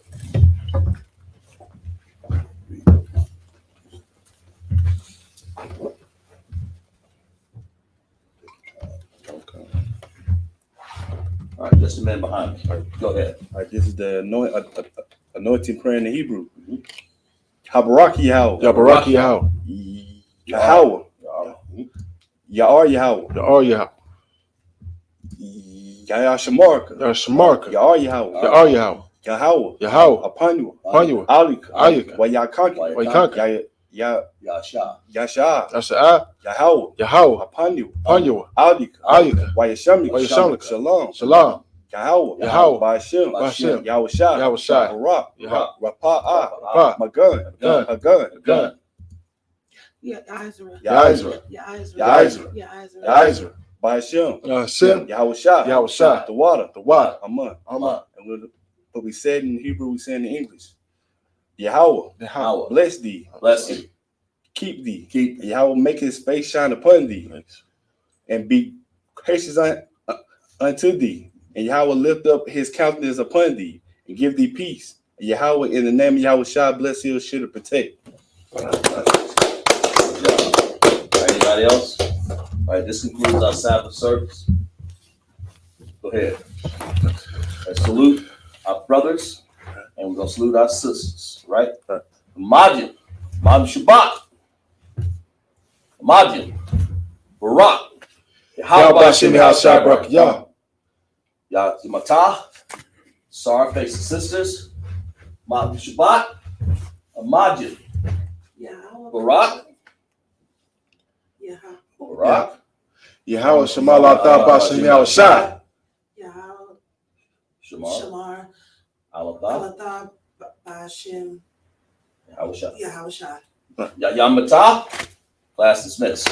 All right, just a man behind me. Go ahead. All right, this is the anointing prayer in the Hebrew. Habaraki Yahweh. Yabaraki Yahweh. Yahweh. Ya'ar Yahweh. Ya'ar Yahweh. Ya'ar Shamarka. Shamarka. Ya'ar Yahweh. Ya'ar Yahweh. Yahweh. Yahweh. Apanua. Apanua. Alika. Alika. Wayakanka. Waikanka. Yasha. Yasha. Yasha. Yahweh. Yahweh. Apanua. Apanua. Alika. Alika. Wayashamika. Wayashamika. Shalom. Shalom. Yahweh. Yahweh. Ba'ashem. Ba'ashem. Yahushua. Yahushua. Barak. Yahweh. Rapa'ah. Rapah. Magun. Gun. Hagun. Gun. Ya'Izra. Ya'Izra. Ya'Izra. Ya'Izra. Ya'Izra. Ya'Izra. Ba'ashem. Sim. Yahushua. Yahushua. The water. The water. Aman. Aman. And what we said in Hebrew, we said in English. Yahweh. Yahweh. Bless thee. Bless you. Keep thee. Keep. And Yahweh make his face shine upon thee. And be gracious unto thee. And Yahweh lift up his countenance upon thee and give thee peace. And Yahweh, in the name of Yahushua, bless, heal, shield, and protect. Anybody else? All right, this concludes our Sabbath service. Go ahead. Let's salute our brothers, and we're going to salute our sisters, right? Majid, Shabbat, Majid, Barak, Yahweh Bashim Yahushua Barak Yah. Yamata, Sorry Face Sisters, Majid Shabbat, Majid, Yahweh. Barak, Yahweh. Barak, Yahweh Shemal Atah Bashim Yahushua. Yahweh. Shamar, Shamar. Alatha, Alatha. Ba'ashem. Yahushua. Yahushua. Yamata, class dismissed.